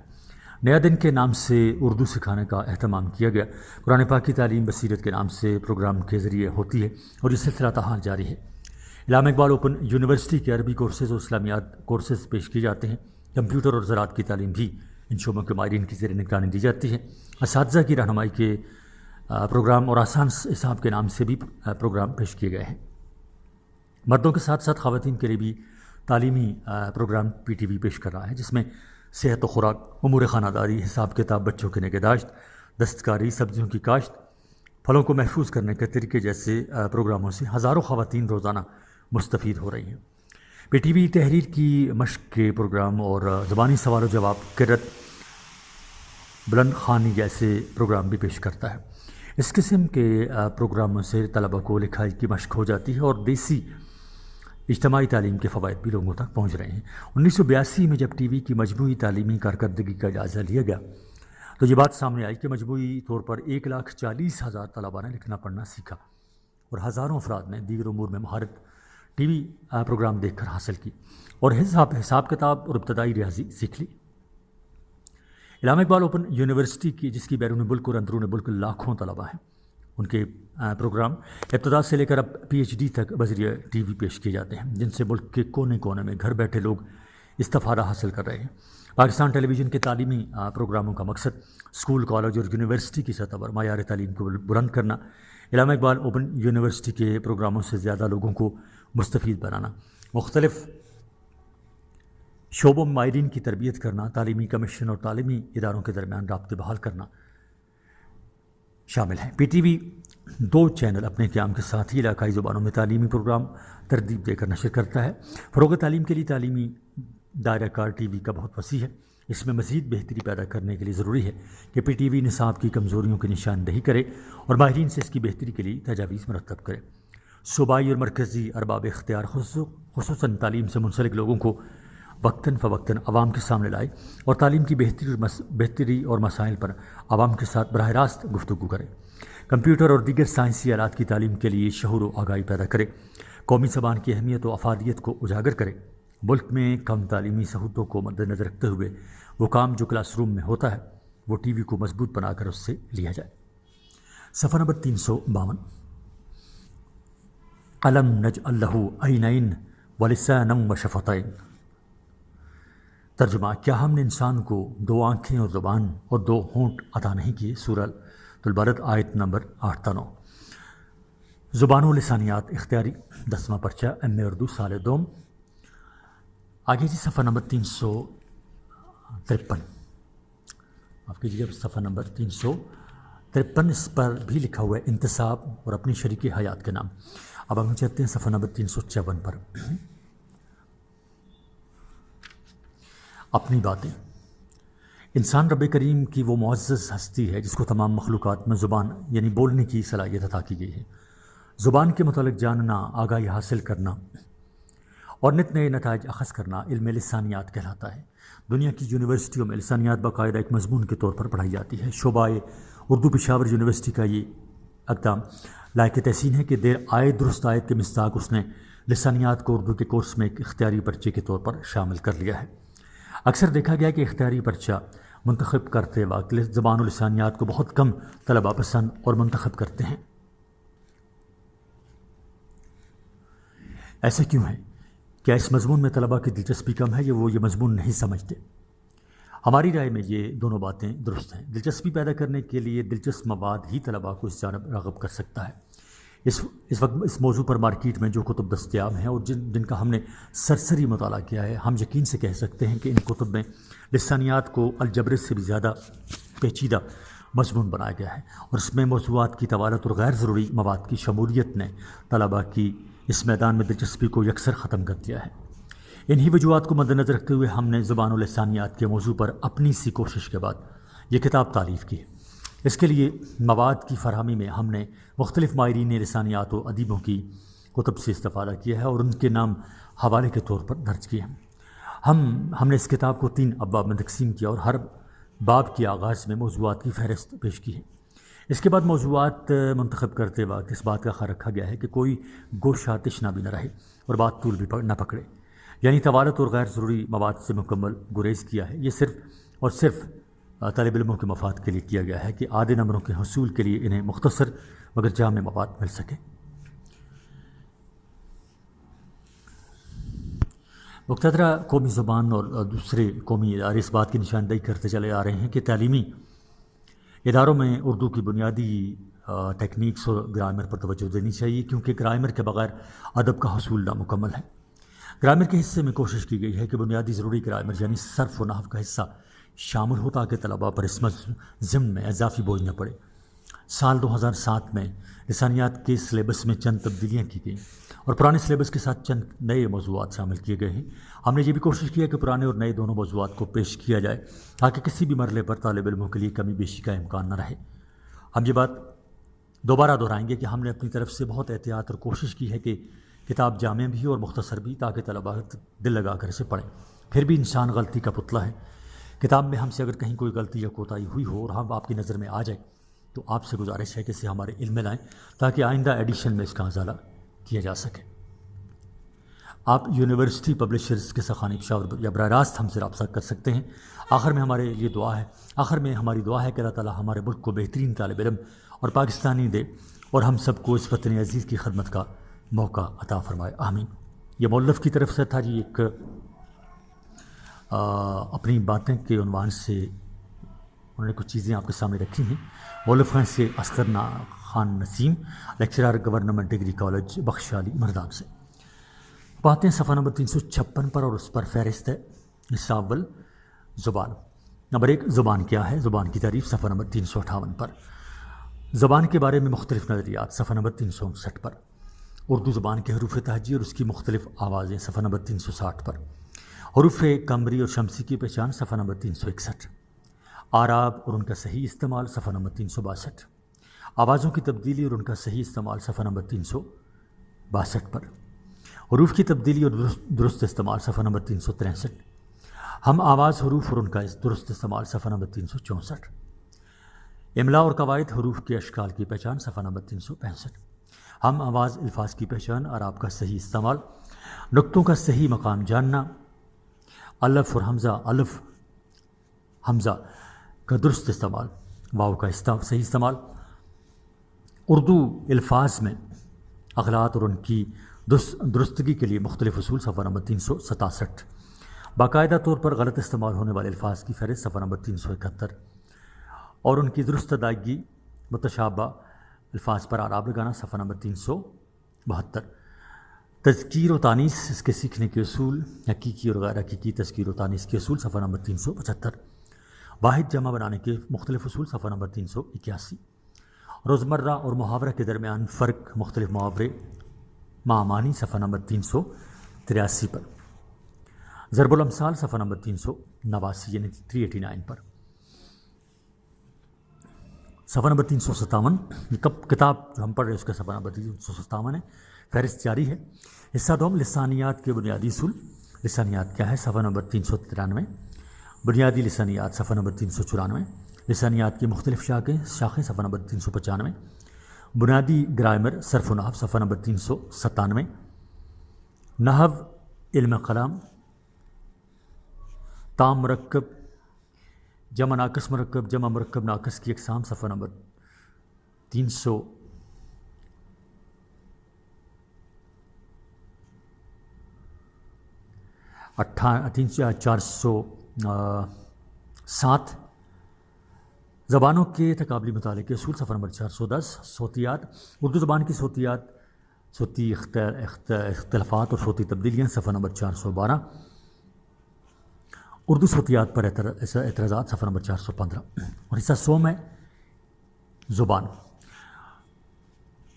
Speaker 1: نیا دن کے نام سے اردو سکھانے کا اہتمام کیا گیا۔ قرآن پاک کی تعلیم بصیرت کے نام سے پروگرام کے ذریعے ہوتی ہے اور یہ سلسلہ تاحال جاری ہے۔ علامہ اقبال اوپن یونیورسٹی کے عربی کورسز اور اسلامیات کورسز پیش کیے جاتے ہیں۔ کمپیوٹر اور زراعت کی تعلیم بھی ان شعبوں کے ماہرین کی زیر نگرانی دی جاتی ہے۔ اساتذہ کی رہنمائی کے پروگرام اور آسان حساب کے نام سے بھی پروگرام پیش کیے گئے ہیں۔ مردوں کے ساتھ ساتھ خواتین کے لیے بھی تعلیمی پروگرام پی ٹی وی پیش کر رہا ہے، جس میں صحت و خوراک، امور خانہ داری، حساب کتاب، بچوں کی نگہداشت، دستکاری، سبزیوں کی کاشت، پھلوں کو محفوظ کرنے کے طریقے جیسے پروگراموں سے ہزاروں خواتین روزانہ مستفید ہو رہی ہیں۔ پی ٹی وی تحریر کی مشق کے پروگرام اور زبانی سوال و جواب، قرأت، بلند خوانی جیسے پروگرام بھی پیش کرتا ہے۔ اس قسم کے پروگراموں سے طلباء کو لکھائی کی مشق ہو جاتی ہے اور دیسی اجتماعی تعلیم کے فوائد بھی لوگوں تک پہنچ رہے ہیں۔ 1982 میں جب ٹی وی کی مجموعی تعلیمی کارکردگی کا جائزہ لیا گیا تو یہ بات سامنے آئی کہ مجموعی طور پر 1,40,000 طلباء نے لکھنا پڑھنا سیکھا اور ہزاروں افراد نے دیگر امور میں مہارت ٹی وی پروگرام دیکھ کر حاصل کی اور حساب کتاب اور ابتدائی ریاضی سیکھ لی۔ علامہ اقبال اوپن یونیورسٹی کی جس کی بیرون ملک اور اندرون ملک لاکھوں طلباء ہیں، ان کے پروگرام ابتدا سے لے کر اب پی ایچ ڈی تک بذریعہ ٹی وی پیش کیے جاتے ہیں، جن سے ملک کے کونے کونے میں گھر بیٹھے لوگ استفادہ حاصل کر رہے ہیں۔ پاکستان ٹیلی ویژن کے تعلیمی پروگراموں کا مقصد اسکول، کالج اور یونیورسٹی کی سطح پر معیار تعلیم کو بلند کرنا، علامہ اقبال اوپن یونیورسٹی کے پروگراموں سے زیادہ لوگوں کو مستفید بنانا، مختلف شعبوں میں ماہرین کی تربیت کرنا، تعلیمی کمیشن اور تعلیمی اداروں کے درمیان رابطے بحال کرنا شامل ہیں۔ پی ٹی وی 2 چینل اپنے قیام کے ساتھ ہی علاقائی زبانوں میں تعلیمی پروگرام ترتیب دے کر نشر کرتا ہے۔ فروغ تعلیم کے لیے تعلیمی دائرہ کار ٹی وی کا بہت وسیع ہے۔ اس میں مزید بہتری پیدا کرنے کے لیے ضروری ہے کہ پی ٹی وی نصاب کی کمزوریوں کی نشاندہی کرے اور ماہرین سے اس کی بہتری کے لیے تجاویز مرتب کرے۔ صوبائی اور مرکزی ارباب اختیار خصوصاً تعلیم سے منسلک لوگوں کو وقتاً فوقتاً عوام کے سامنے لائے اور تعلیم کی بہتری اور مسائل پر عوام کے ساتھ براہ راست گفتگو کرے۔ کمپیوٹر اور دیگر سائنسی آلات کی تعلیم کے لیے شعور و آگاہی پیدا کرے، قومی زبان کی اہمیت و افادیت کو اجاگر کرے۔ ملک میں کم تعلیمی سہولتوں کو مد نظر رکھتے ہوئے وہ کام جو کلاس روم میں ہوتا ہے وہ ٹی وی کو مضبوط بنا کر اس سے لیا جائے۔ صفحہ نمبر 352۔ الم نجعل لہ عینین ولسانا وشفتین۔ ترجمہ: کیا ہم نے انسان کو 2 آنکھیں اور زبان اور 2 ہونٹ عطا نہیں کیے؟ سورہ البلد آیت نمبر 8 تا 9۔ زبان و لسانیات اختیاری 10واں پرچہ ایم اے اردو سال دوم۔ آگے جی صفحہ نمبر 353، آپ کیجیے صفحہ نمبر 353، اس پر بھی لکھا ہوا ہے انتصاب اور اپنی شریک حیات کے نام۔ اب ہم چلتے ہیں صفحہ نمبر 354 پر۔ اپنی باتیں۔ انسان رب کریم کی وہ معزز ہستی ہے جس کو تمام مخلوقات میں زبان یعنی بولنے کی صلاحیت عطا کی گئی ہے۔ زبان کے متعلق جاننا، آگاہی حاصل کرنا اور نت نئے نتائج اخذ کرنا علم لسانیات کہلاتا ہے۔ دنیا کی یونیورسٹیوں میں لسانیات باقاعدہ ایک مضمون کے طور پر پڑھائی جاتی ہے۔ شعبہ اردو پشاور یونیورسٹی کا یہ اقدام لائق تحسین ہے کہ درست آیت کے مصداق اس نے لسانیات کو اردو کے کورس میں ایک اختیاری پرچے کے طور پر شامل کر لیا ہے۔ اکثر دیکھا گیا کہ اختیاری پرچہ منتخب کرتے وقت زبان و لسانیات کو بہت کم طلباء پسند اور منتخب کرتے ہیں۔ ایسا کیوں ہے؟ کیا اس مضمون میں طلباء کی دلچسپی کم ہے یا وہ یہ مضمون نہیں سمجھتے؟ ہماری رائے میں یہ دونوں باتیں درست ہیں۔ دلچسپی پیدا کرنے کے لیے دلچسپ مواد ہی طلباء کو اس جانب راغب کر سکتا ہے۔ اس وقت اس موضوع پر مارکیٹ میں جو کتب دستیاب ہیں اور جن کا ہم نے سرسری مطالعہ کیا ہے، ہم یقین سے کہہ سکتے ہیں کہ ان کتب میں لسانیات کو الجبر سے بھی زیادہ پیچیدہ مضمون بنایا گیا ہے، اور اس میں موضوعات کی طوالت اور غیر ضروری مواد کی شمولیت نے طلباء کی اس میدان میں دلچسپی کو یکسر ختم کر دیا ہے۔ انہی وجوہات کو مد نظر رکھتے ہوئے ہم نے زبان و لسانیات کے موضوع پر اپنی سی کوشش کے بعد یہ کتاب تالیف کی ہے۔ اس کے لیے مواد کی فراہمی میں ہم نے مختلف ماہرین لسانیات و ادیبوں کی کتب سے استفادہ کیا ہے اور ان کے نام حوالے کے طور پر درج کیے ہیں۔ ہم نے اس کتاب کو 3 ابواب میں تقسیم کیا اور ہر باب کے آغاز میں موضوعات کی فہرست پیش کی ہے۔ اس کے بعد موضوعات منتخب کرتے وقت اس بات کا خیال رکھا گیا ہے کہ کوئی گوشہ تشنا بھی نہ رہے اور بات طول بھی نہ پکڑے، یعنی طوالت اور غیر ضروری مواد سے مکمل گریز کیا ہے۔ یہ صرف اور صرف طالب علموں کے مفاد کے لیے کیا گیا ہے کہ عادی نمبروں کے حصول کے لیے انہیں مختصر مگر جامع مواد مل سکے۔ مقتدرہ قومی زبان اور دوسرے قومی ادارے اس بات کی نشاندہی کرتے چلے آ رہے ہیں کہ تعلیمی اداروں میں اردو کی بنیادی ٹیکنیکس اور گرامر پر توجہ دینی چاہیے، کیونکہ گرامر کے بغیر ادب کا حصول نامکمل ہے۔ گرامر کے حصے میں کوشش کی گئی ہے کہ بنیادی ضروری گرامر یعنی صرف و نحو کا حصہ شامل ہو تاکہ طلباء پر اس ضمن میں اضافی بوجھ نہ پڑے۔ سال 2007 میں لسانیات کے سلیبس میں چند تبدیلیاں کی گئیں اور پرانے سلیبس کے ساتھ چند نئے موضوعات شامل کیے گئے ہیں۔ ہم نے یہ بھی کوشش کی ہے کہ پرانے اور نئے دونوں موضوعات کو پیش کیا جائے تاکہ کسی بھی مرحلے پر طالب علموں کے لیے کمی بیشی کا امکان نہ رہے۔ ہم یہ بات دوبارہ دہرائیں گے کہ ہم نے اپنی طرف سے بہت احتیاط اور کوشش کی ہے کہ کتاب جامع بھی اور مختصر بھی، تاکہ طلباء دل لگا کر اسے پڑھیں۔ پھر بھی انسان غلطی کا پتلا ہے۔ کتاب میں ہم سے اگر کہیں کوئی غلطی یا کوتاہی ہوئی ہو اور ہم آپ کی نظر میں آ جائے تو آپ سے گزارش ہے کہ اسے ہمارے علم میں لائیں تاکہ آئندہ ایڈیشن میں اس کا ازالہ کیا جا سکے۔ آپ یونیورسٹی پبلشرز کے سخانی پشاور یا براہ راست ہم سے رابطہ کر سکتے ہیں۔ آخر میں ہماری دعا ہے کہ اللہ تعالیٰ ہمارے ملک کو بہترین طالب علم اور پاکستانی دے اور ہم سب کو اس وطن عزیز کی خدمت کا موقع عطا فرمائے، آمین۔ یہ مؤلف کی طرف سے تھا جی، ایک اپنی باتیں کے عنوان سے انہوں نے کچھ چیزیں آپ کے سامنے رکھی ہیں۔ مؤلف ہیں سے Asghar Khan Naseem, lecturer government degree college Bakhshali Mardan سے۔ باتیں صفحہ نمبر 356 پر اور اس پر فہرست ہے حصہ اول زبان۔ نمبر 1، زبان کیا ہے؟ زبان کی تعریف صفحہ نمبر 358 پر۔ زبان کے بارے میں مختلف نظریات صفحہ نمبر 359 پر۔ اردو زبان کے حروف تہجی اور اس کی مختلف آوازیں صفحہ نمبر 360 پر۔ حروف قمری اور شمسی کی پہچان صفحہ نمبر 361۔ اعراب اور ان کا صحیح استعمال صفحہ نمبر 362۔ آوازوں کی تبدیلی اور ان کا صحیح استعمال صفحہ نمبر 362 پر۔ حروف کی تبدیلی اور درست استعمال صفحہ نمبر 363۔ ہم آواز حروف اور ان کا درست استعمال صفحہ نمبر 364۔ املا اور قواعد حروف کے اشکال کی پہچان صفحہ نمبر 365۔ ہم آواز الفاظ کی پہچان، اعراب کا صحیح استعمال، نقطوں کا صحیح مقام جاننا، الف اور حمزہ کا درست استعمال، واو کا صحیح استعمال، اردو الفاظ میں اغلاط اور ان کی درستگی کے لیے مختلف اصول صفحہ نمبر 367۔ باقاعدہ طور پر غلط استعمال ہونے والے الفاظ کی فہرست صفحہ نمبر 371 اور ان کی درست ادائیگی، متشابہ الفاظ پر اعراب لگانا صفحہ نمبر 372۔ تذکیر و تانیث، اس کے سیکھنے کے اصول، حقیقی اور غیر حقیقی تذکیر و تانیث کے اصول صفحہ نمبر 375۔ واحد جمع بنانے کے مختلف اصول صفحہ نمبر 381۔ روزمرہ اور محاورہ کے درمیان فرق، مختلف محاورے معانی صفحہ نمبر 383 پر۔ ضرب الامثال صفحہ نمبر 389 یعنی 389 پر۔ صفحہ نمبر 357، کتاب جو ہم پڑھ رہے ہیں اس کا صفحہ نمبر 357 ہے۔ فہرست جاری ہے۔ حصہ دوم، لسانیات کے بنیادی اصول۔ لسانیات کیا ہے؟ صفحہ نمبر 393۔ بنیادی لسانیات صفحہ نمبر 394۔ لسانیات کی مختلف شاخیں صفحہ نمبر 395۔ بنیادی گرامر، صرف و نحو صفحہ نمبر 397۔ نحو، علم کلام، تام مرکب، جمع ناقص مرکب، جمع مرکب ناقص کی اقسام صفحہ نمبر 458 7 زبانوں کے تقابلی مطالعے کے اصول، صفحہ نمبر 410۔ صوتیات، اردو زبان کی صوتیات، صوتی اختلافات اور صوتی تبدیلیاں، صفحہ نمبر 412۔ اردو صوتیات پر اعتراضات، صفحہ نمبر 415۔ اور حصہ 100 میں زبان،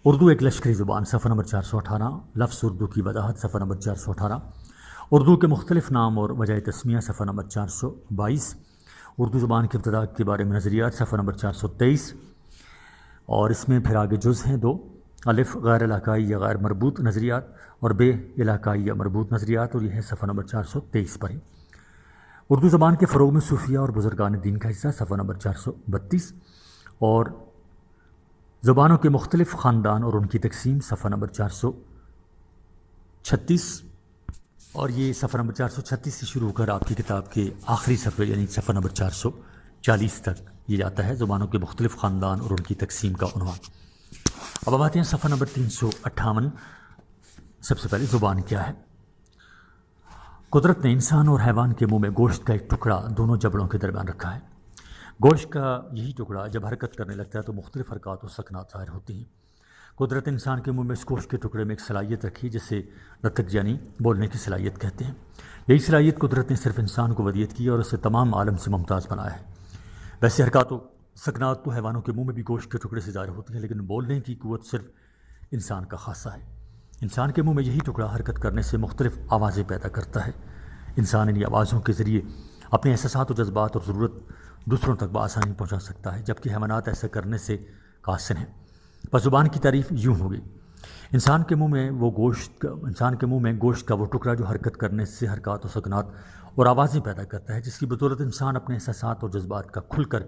Speaker 1: اردو ایک لشکری زبان، صفحہ نمبر 418۔ لفظ اردو کی وضاحت، صفحہ نمبر 418۔ اردو کے مختلف نام اور وجہ تسمیہ، صفحہ نمبر 422۔ اردو زبان کی ابتدا کے بارے میں نظریات، صفحہ نمبر 423۔ اور اس میں پھر آگے جز ہیں 2، الف غیر علاقائی یا غیر مربوط نظریات، اور بے علاقائی یا مربوط نظریات، اور یہ ہے صفحہ نمبر 423 پر ہی۔ اردو زبان کے فروغ میں صوفیہ اور بزرگان دین کا حصہ، صفحہ نمبر 432۔ اور زبانوں کے مختلف خاندان اور ان کی تقسیم، صفحہ نمبر 436۔ اور یہ صفحہ نمبر 436 سے شروع کر آپ کی کتاب کے آخری صفحے یعنی صفحہ نمبر 440 تک یہ جاتا ہے، زبانوں کے مختلف خاندان اور ان کی تقسیم کا عنوان۔ اب آتے ہیں صفحہ نمبر 358۔ سب سے پہلے زبان کیا ہے؟ قدرت نے انسان اور حیوان کے منہ میں گوشت کا ایک ٹکڑا دونوں جبڑوں کے درمیان رکھا ہے۔ گوشت کا یہی ٹکڑا جب حرکت کرنے لگتا ہے تو مختلف حرکات و سکنات ظاہر ہوتی ہیں۔ قدرت انسان کے منہ میں اس گوشت کے ٹکڑے میں ایک صلاحیت رکھی جسے نطق یعنی بولنے کی صلاحیت کہتے ہیں۔ یہی صلاحیت قدرت نے صرف انسان کو ودیت کی اور اسے تمام عالم سے ممتاز بنایا ہے۔ ویسے حرکات و سکنات تو حیوانوں کے منہ میں بھی گوشت کے ٹکڑے سے ظاہر ہوتی ہیں، لیکن بولنے کی قوت صرف انسان کا خاصہ ہے۔ انسان کے منہ میں یہی ٹکڑا حرکت کرنے سے مختلف آوازیں پیدا کرتا ہے۔ انسان انہی آوازوں کے ذریعے اپنے احساسات و جذبات اور ضرورت دوسروں تک بآسانی پہنچا سکتا ہے، جبکہ حیوانات ایسا کرنے سے قاصر ہیں۔ بس زبان کی تعریف یوں ہوگی، انسان کے منہ میں گوشت کا وہ ٹکڑا جو حرکت کرنے سے حرکات و سکنات اور آوازیں پیدا کرتا ہے، جس کی بدولت انسان اپنے احساسات اور جذبات کا کھل کر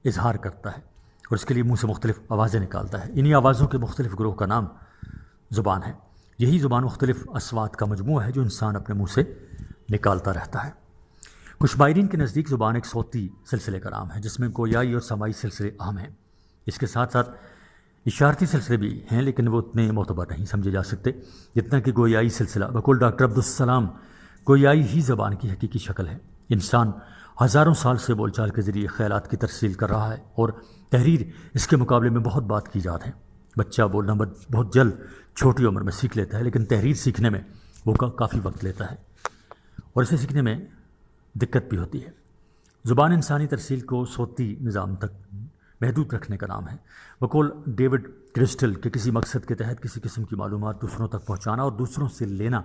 Speaker 1: اظہار کرتا ہے اور اس کے لیے منہ سے مختلف آوازیں نکالتا ہے۔ انہی آوازوں کے مختلف گروہ کا نام زبان ہے۔ یہی زبان مختلف اصوات کا مجموعہ ہے جو انسان اپنے منہ سے نکالتا رہتا ہے۔ کچھ ماہرین کے نزدیک زبان ایک صوتی سلسلے کا نام ہے جس میں گویائی اور سماعی سلسلے اہم ہیں۔ اس کے ساتھ ساتھ اشارتی سلسلے بھی ہیں، لیکن وہ اتنے معتبر نہیں سمجھے جا سکتے جتنا کہ گویائی سلسلہ۔ بقول ڈاکٹر عبدالسلام، گویائی ہی زبان کی حقیقی شکل ہے۔ انسان ہزاروں سال سے بول چال کے ذریعے خیالات کی ترسیل کر رہا ہے اور تحریر اس کے مقابلے میں بہت بات کی جات ہے۔ بچہ بولنا بہت جلد چھوٹی عمر میں سیکھ لیتا ہے، لیکن تحریر سیکھنے میں وہ کافی وقت لیتا ہے اور اسے سیکھنے میں دقت بھی ہوتی ہے۔ زبان انسانی ترسیل کو صوتی نظام تک محدود رکھنے کا نام ہے۔ بقول ڈیوڈ کرسٹل کے کسی مقصد کے تحت کسی قسم کی معلومات دوسروں تک پہنچانا اور دوسروں سے لینا،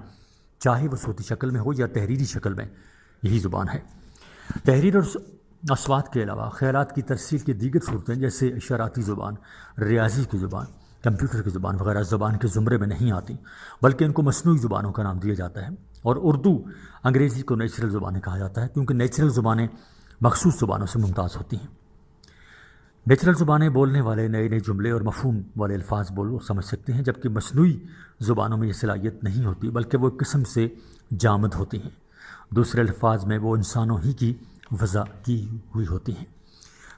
Speaker 1: چاہے وہ صوتی شکل میں ہو یا تحریری شکل میں، یہی زبان ہے۔ تحریر اور اصوات کے علاوہ خیالات کی ترسیل کی دیگر صورتیں جیسے اشاراتی زبان، ریاضی کی زبان، کمپیوٹر کی زبان وغیرہ زبان کے زمرے میں نہیں آتی، بلکہ ان کو مصنوعی زبانوں کا نام دیا جاتا ہے۔ اور اردو انگریزی کو نیچرل زبانیں کہا جاتا ہے کیونکہ نیچرل زبانیں مخصوص زبانوں سے ممتاز ہوتی ہیں۔ نیچرل زبانیں بولنے والے نئے نئے جملے اور مفہوم والے الفاظ بول اور سمجھ سکتے ہیں، جبکہ مصنوعی زبانوں میں یہ صلاحیت نہیں ہوتی بلکہ وہ ایک قسم سے جامد ہوتی ہیں۔ دوسرے الفاظ میں وہ انسانوں ہی کی وضع کی ہوئی ہوتی ہیں۔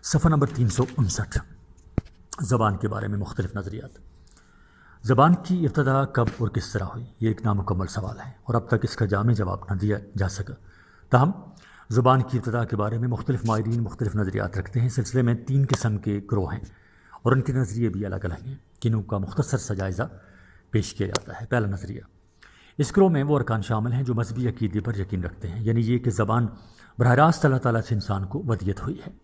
Speaker 1: صفحہ نمبر 359، زبان کے بارے میں مختلف نظریات۔ زبان کی ابتدا کب اور کس طرح ہوئی، یہ ایک نامکمل سوال ہے اور اب تک اس کا جامع جواب نہ دیا جا سکا۔ تاہم زبان کی ابتدا کے بارے میں مختلف ماہرین مختلف نظریات رکھتے ہیں۔ سلسلے میں 3 قسم کے گروہ ہیں اور ان کے نظریے بھی الگ الگ ہیں، جنہوں کا مختصر سا جائزہ پیش کیا جاتا ہے۔ پہلا نظریہ، اس گروہ میں وہ ارکان شامل ہیں جو مذہبی عقیدے پر یقین رکھتے ہیں، یعنی یہ کہ زبان براہ راست اللہ تعالیٰ سے انسان کو ودیت ہوئی ہے۔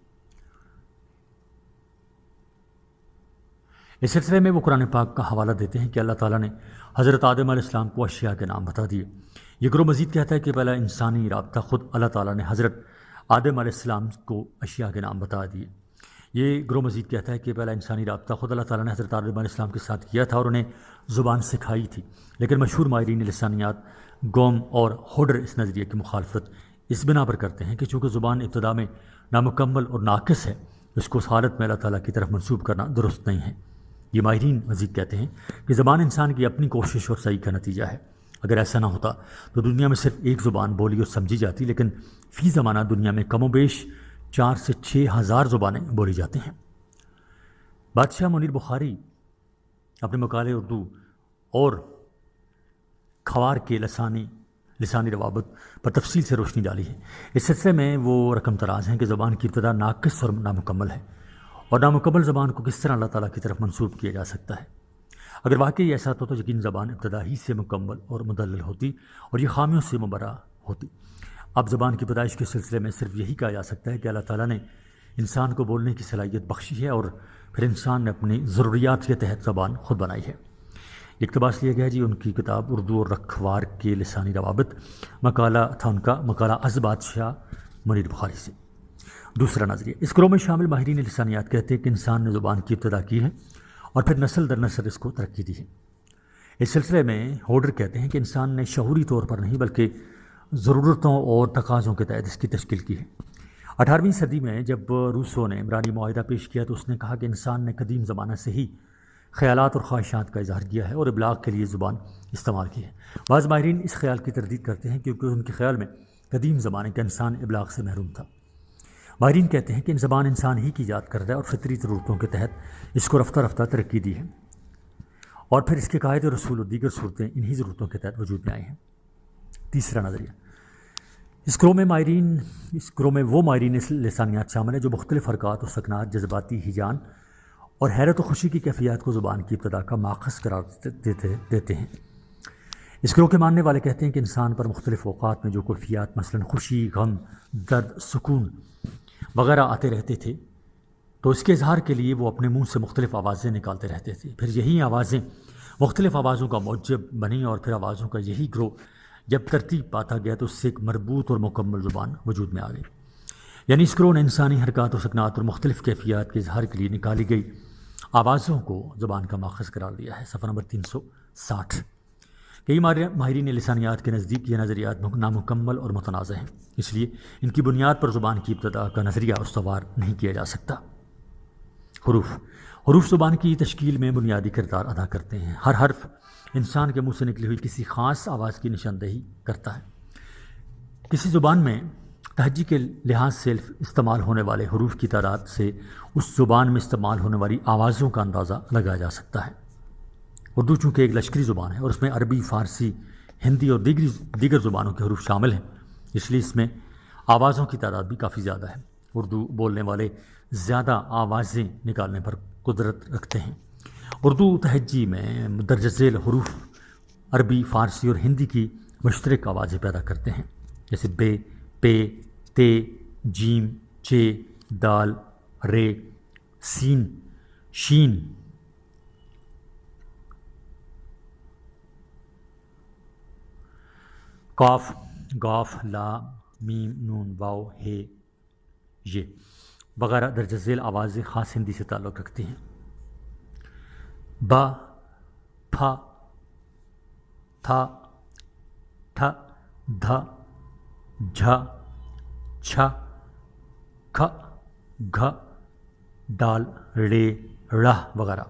Speaker 1: اس سلسلے میں وہ قرآن پاک کا حوالہ دیتے ہیں کہ اللہ تعالیٰ نے حضرت آدم علیہ السلام کو اشیاء کے نام بتا دیے۔ یہ گروہ مزید کہتا ہے کہ پہلا انسانی رابطہ خود اللہ تعالیٰ نے حضرت آدم علیہ السلام کو اشیاء کے نام بتا دیے۔ یہ گروہ مزید کہتا ہے کہ پہلا انسانی رابطہ خود اللہ تعالیٰ نے حضرت آدم علیہ السلام کے ساتھ کیا تھا اور انہیں زبان سکھائی تھی، لیکن مشہور ماہرین لسانیات گوم اور ہوڈر اس نظریے کی مخالفت اس بنا پر کرتے ہیں کہ چونکہ زبان ابتدا میں نامکمل اور ناقص ہے، اس کو اس حالت میں اللہ تعالیٰ کی طرف منسوب کرنا درست نہیں ہے۔ یہ ماہرین مزید کہتے ہیں کہ زبان انسان کی اپنی کوشش اور سعی کا نتیجہ ہے۔ اگر ایسا نہ ہوتا تو دنیا میں صرف ایک زبان بولی اور سمجھی جاتی، لیکن فی زمانہ دنیا میں کم و بیش 4 سے 6 ہزار زبانیں بولی جاتی ہیں۔ بادشاہ منیر بخاری اپنے مقالے اردو اور کھوار کے لسانی لسانی روابط پر تفصیل سے روشنی ڈالی ہے۔ اس سلسلے میں وہ رقم تراز ہیں کہ زبان کی ابتدا ناقص اور نامکمل ہے، اور نامکمل زبان کو کس طرح اللہ تعالیٰ کی طرف منسوب کیا جا سکتا ہے۔ اگر واقعی ایسا تو یقین زبان ابتدا ہی سے مکمل اور مدلل ہوتی اور یہ خامیوں سے مبرہ ہوتی۔ اب زبان کی پیدائش کے سلسلے میں صرف یہی کہا جا سکتا ہے کہ اللہ تعالیٰ نے انسان کو بولنے کی صلاحیت بخشی ہے، اور پھر انسان نے اپنی ضروریات کے تحت زبان خود بنائی ہے۔ اقتباس لیا گیا جی ان کی کتاب اردو اور رکھوار کے لسانی روابط، مقالہ تھا ان کا، مقالہ از بادشاہ منیر بخاری سے۔ دوسرا نظریہ، اس گروہ میں شامل ماہرین لسانیات کہتے ہیں کہ انسان نے زبان کی ابتدا کی ہے اور پھر نسل در نسل اس کو ترقی دی ہے۔ اس سلسلے میں ہوڈر کہتے ہیں کہ انسان نے شعوری طور پر نہیں بلکہ ضرورتوں اور تقاضوں کے تحت اس کی تشکیل کی ہے۔ 18ویں صدی میں جب روسو نے عمرانی معاہدہ پیش کیا تو اس نے کہا کہ انسان نے قدیم زمانہ سے ہی خیالات اور خواہشات کا اظہار کیا ہے اور ابلاغ کے لیے زبان استعمال کی ہے۔ بعض ماہرین اس خیال کی تردید کرتے ہیں کیونکہ ان کے خیال میں قدیم زمانے کا انسان ابلاغ سے محروم تھا۔ ماہرین کہتے ہیں کہ زبان انسان ہی کی ایجاد کردہ اور فطری ضرورتوں کے تحت اس کو رفتہ رفتہ ترقی دی ہے، اور پھر اس کے قاعدے اور رسول اور دیگر صورتیں انہی ضرورتوں کے تحت وجود میں آئی ہیں۔ تیسرا نظریہ، اس گروہ میں وہ ماہرین لسانیات شامل ہیں جو مختلف حرکات اور سکنات، جذباتی ہیجان اور حیرت و خوشی کی کیفیات کو زبان کی ابتدا کا ماخذ قرار دیتے ہیں۔ اس گروہ کے ماننے والے کہتے ہیں کہ انسان پر مختلف اوقات میں جو کیفیات مثلاً خوشی، غم، درد، سکون وغیرہ آتے رہتے تھے تو اس کے اظہار کے لیے وہ اپنے منہ سے مختلف آوازیں نکالتے رہتے تھے، پھر یہی آوازیں مختلف آوازوں کا موجب بنیں، اور پھر آوازوں کا یہی گروہ جب ترتیب پاتا گیا تو اس سے ایک مربوط اور مکمل زبان وجود میں آ گئی۔ یعنی اس گروہ نے انسانی حرکات و سکنات اور مختلف کیفیات کے اظہار کے لیے نکالی گئی آوازوں کو زبان کا ماخذ قرار دیا ہے۔ صفحہ نمبر 360۔ کئی ماہرین لسانیات کے نزدیک یہ نظریات نامکمل اور متنازع ہیں، اس لیے ان کی بنیاد پر زبان کی ابتدا کا نظریہ استوار نہیں کیا جا سکتا۔ حروف زبان کی تشکیل میں بنیادی کردار ادا کرتے ہیں۔ ہر حرف انسان کے منہ سے نکلی ہوئی کسی خاص آواز کی نشاندہی کرتا ہے۔ کسی زبان میں تہجی کے لحاظ سے استعمال ہونے والے حروف کی تعداد سے اس زبان میں استعمال ہونے والی آوازوں کا اندازہ لگایا جا سکتا ہے۔ اردو چونکہ ایک لشکری زبان ہے اور اس میں عربی، فارسی، ہندی اور دیگر زبانوں کے حروف شامل ہیں، اس لیے اس میں آوازوں کی تعداد بھی کافی زیادہ ہے۔ اردو بولنے والے زیادہ آوازیں نکالنے پر قدرت رکھتے ہیں۔ اردو تہجی میں مندرجہ ذیل حروف عربی، فارسی اور ہندی کی مشترک آوازیں پیدا کرتے ہیں، جیسے بے، پے، تے، جیم، چے، دال، رے، سین، شین، قاف، گاف، لام، میم، نون، واو، ہے، یہ وغیرہ درجہ ذیل آوازیں خاص ہندی سے تعلق رکھتی ہیں۔ با، پھا، تھا، ٹھا، دھا، جھا، چھا، کھا، گھا، ڈال، ڑے، ڑ وغیرہ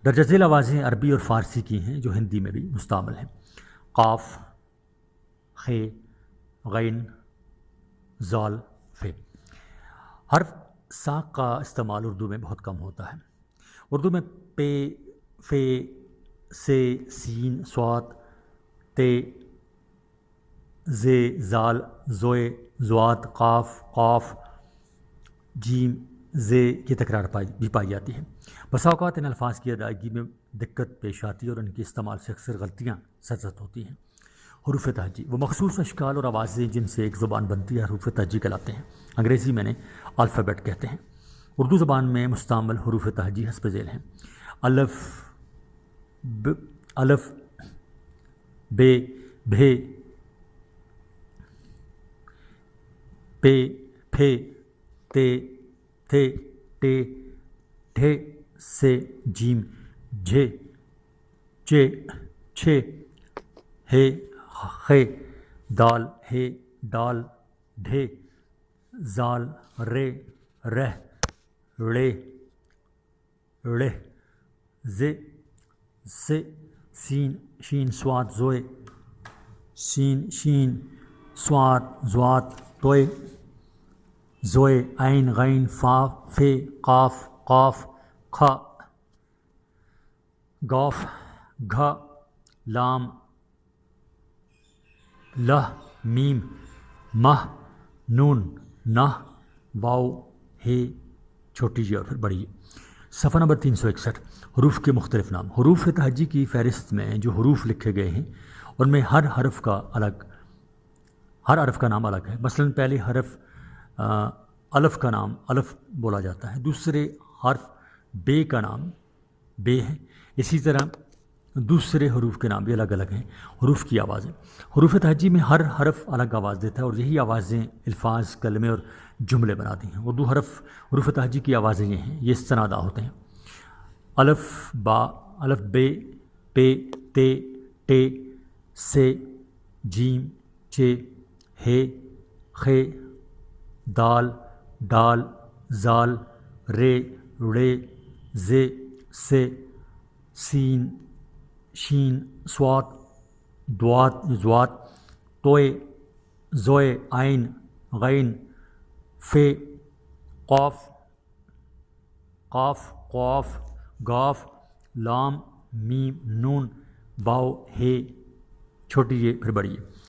Speaker 1: درجہ ذیل آوازیں عربی اور فارسی کی ہیں جو ہندی میں بھی مستعمل ہیں۔ قاف، خے، غین، زال، فے۔ حرف ساق کا استعمال اردو میں بہت کم ہوتا ہے۔ اردو میں پے، فے، سے، سین، صاد، تے، زے، زال، زوئے، زوات، قاف، قاف، جیم، زے کی تکرار بھی پائی جاتی ہے۔ بسا اوقات ان الفاظ کی ادائیگی میں دقت پیش آتی ہے اور ان کے استعمال سے اکثر غلطیاں سرزد ہوتی ہیں۔ حروف تہجی، وہ مخصوص اشکال اور آوازیں جن سے ایک زبان بنتی ہے، حروف تہجی کہلاتے ہیں۔ انگریزی میں الفابیٹ کہتے ہیں۔ اردو زبان میں مستعمل حروف تہجی حسب ذیل ہیں: الف، بے، بھے، پے، پھے، تے، تھے، ٹے، ڈھے، سے، جیم، جھے، چے، چھے، ہے، خے، دال، ہے، ڈال، ڈھے، زال، رے، رہ، ڑے، ڑہ، زے، سے، سین، شین، صاد، زوئے، سین، شین، صاد، زوات، توئے، زوئے، عین، غین، فا، فے، قاف، قاف، کھا، گاف، گھا، لام، لہ میم مہ نون نہ واو ہے چھوٹی جی اور پھر بڑی۔ صفحہ نمبر 361 حروف کے مختلف نام۔ حروف تہجی کی فہرست میں جو حروف لکھے گئے ہیں ان میں ہر حرف کا نام الگ ہے۔ مثلا پہلے حرف الف کا نام الف بولا جاتا ہے، دوسرے حرف بے کا نام بے ہے، اسی طرح دوسرے حروف کے نام بھی الگ الگ ہیں۔ حروف کی آوازیں، حروف تہجی میں ہر حرف الگ آواز دیتا ہے اور یہی آوازیں الفاظ، کلمے اور جملے بناتی ہیں۔ اردو حروف تہجی کی آوازیں یہ ہیں، یہ اس طرح ادا ہوتے ہیں: الف با، الف بے، پے، تے، ٹے، سے، جیم، چے، ہے، خے، دال، ڈال، زال، رے، رے، زے، سے، سین، شین، صاد، دوات، زوات، توئے، زوئے، عین، غین، فے، قاف، قاف، قاف، گاف، لام، میم، نون، واو، ہے چھوٹی یہ پھر بڑی ہے۔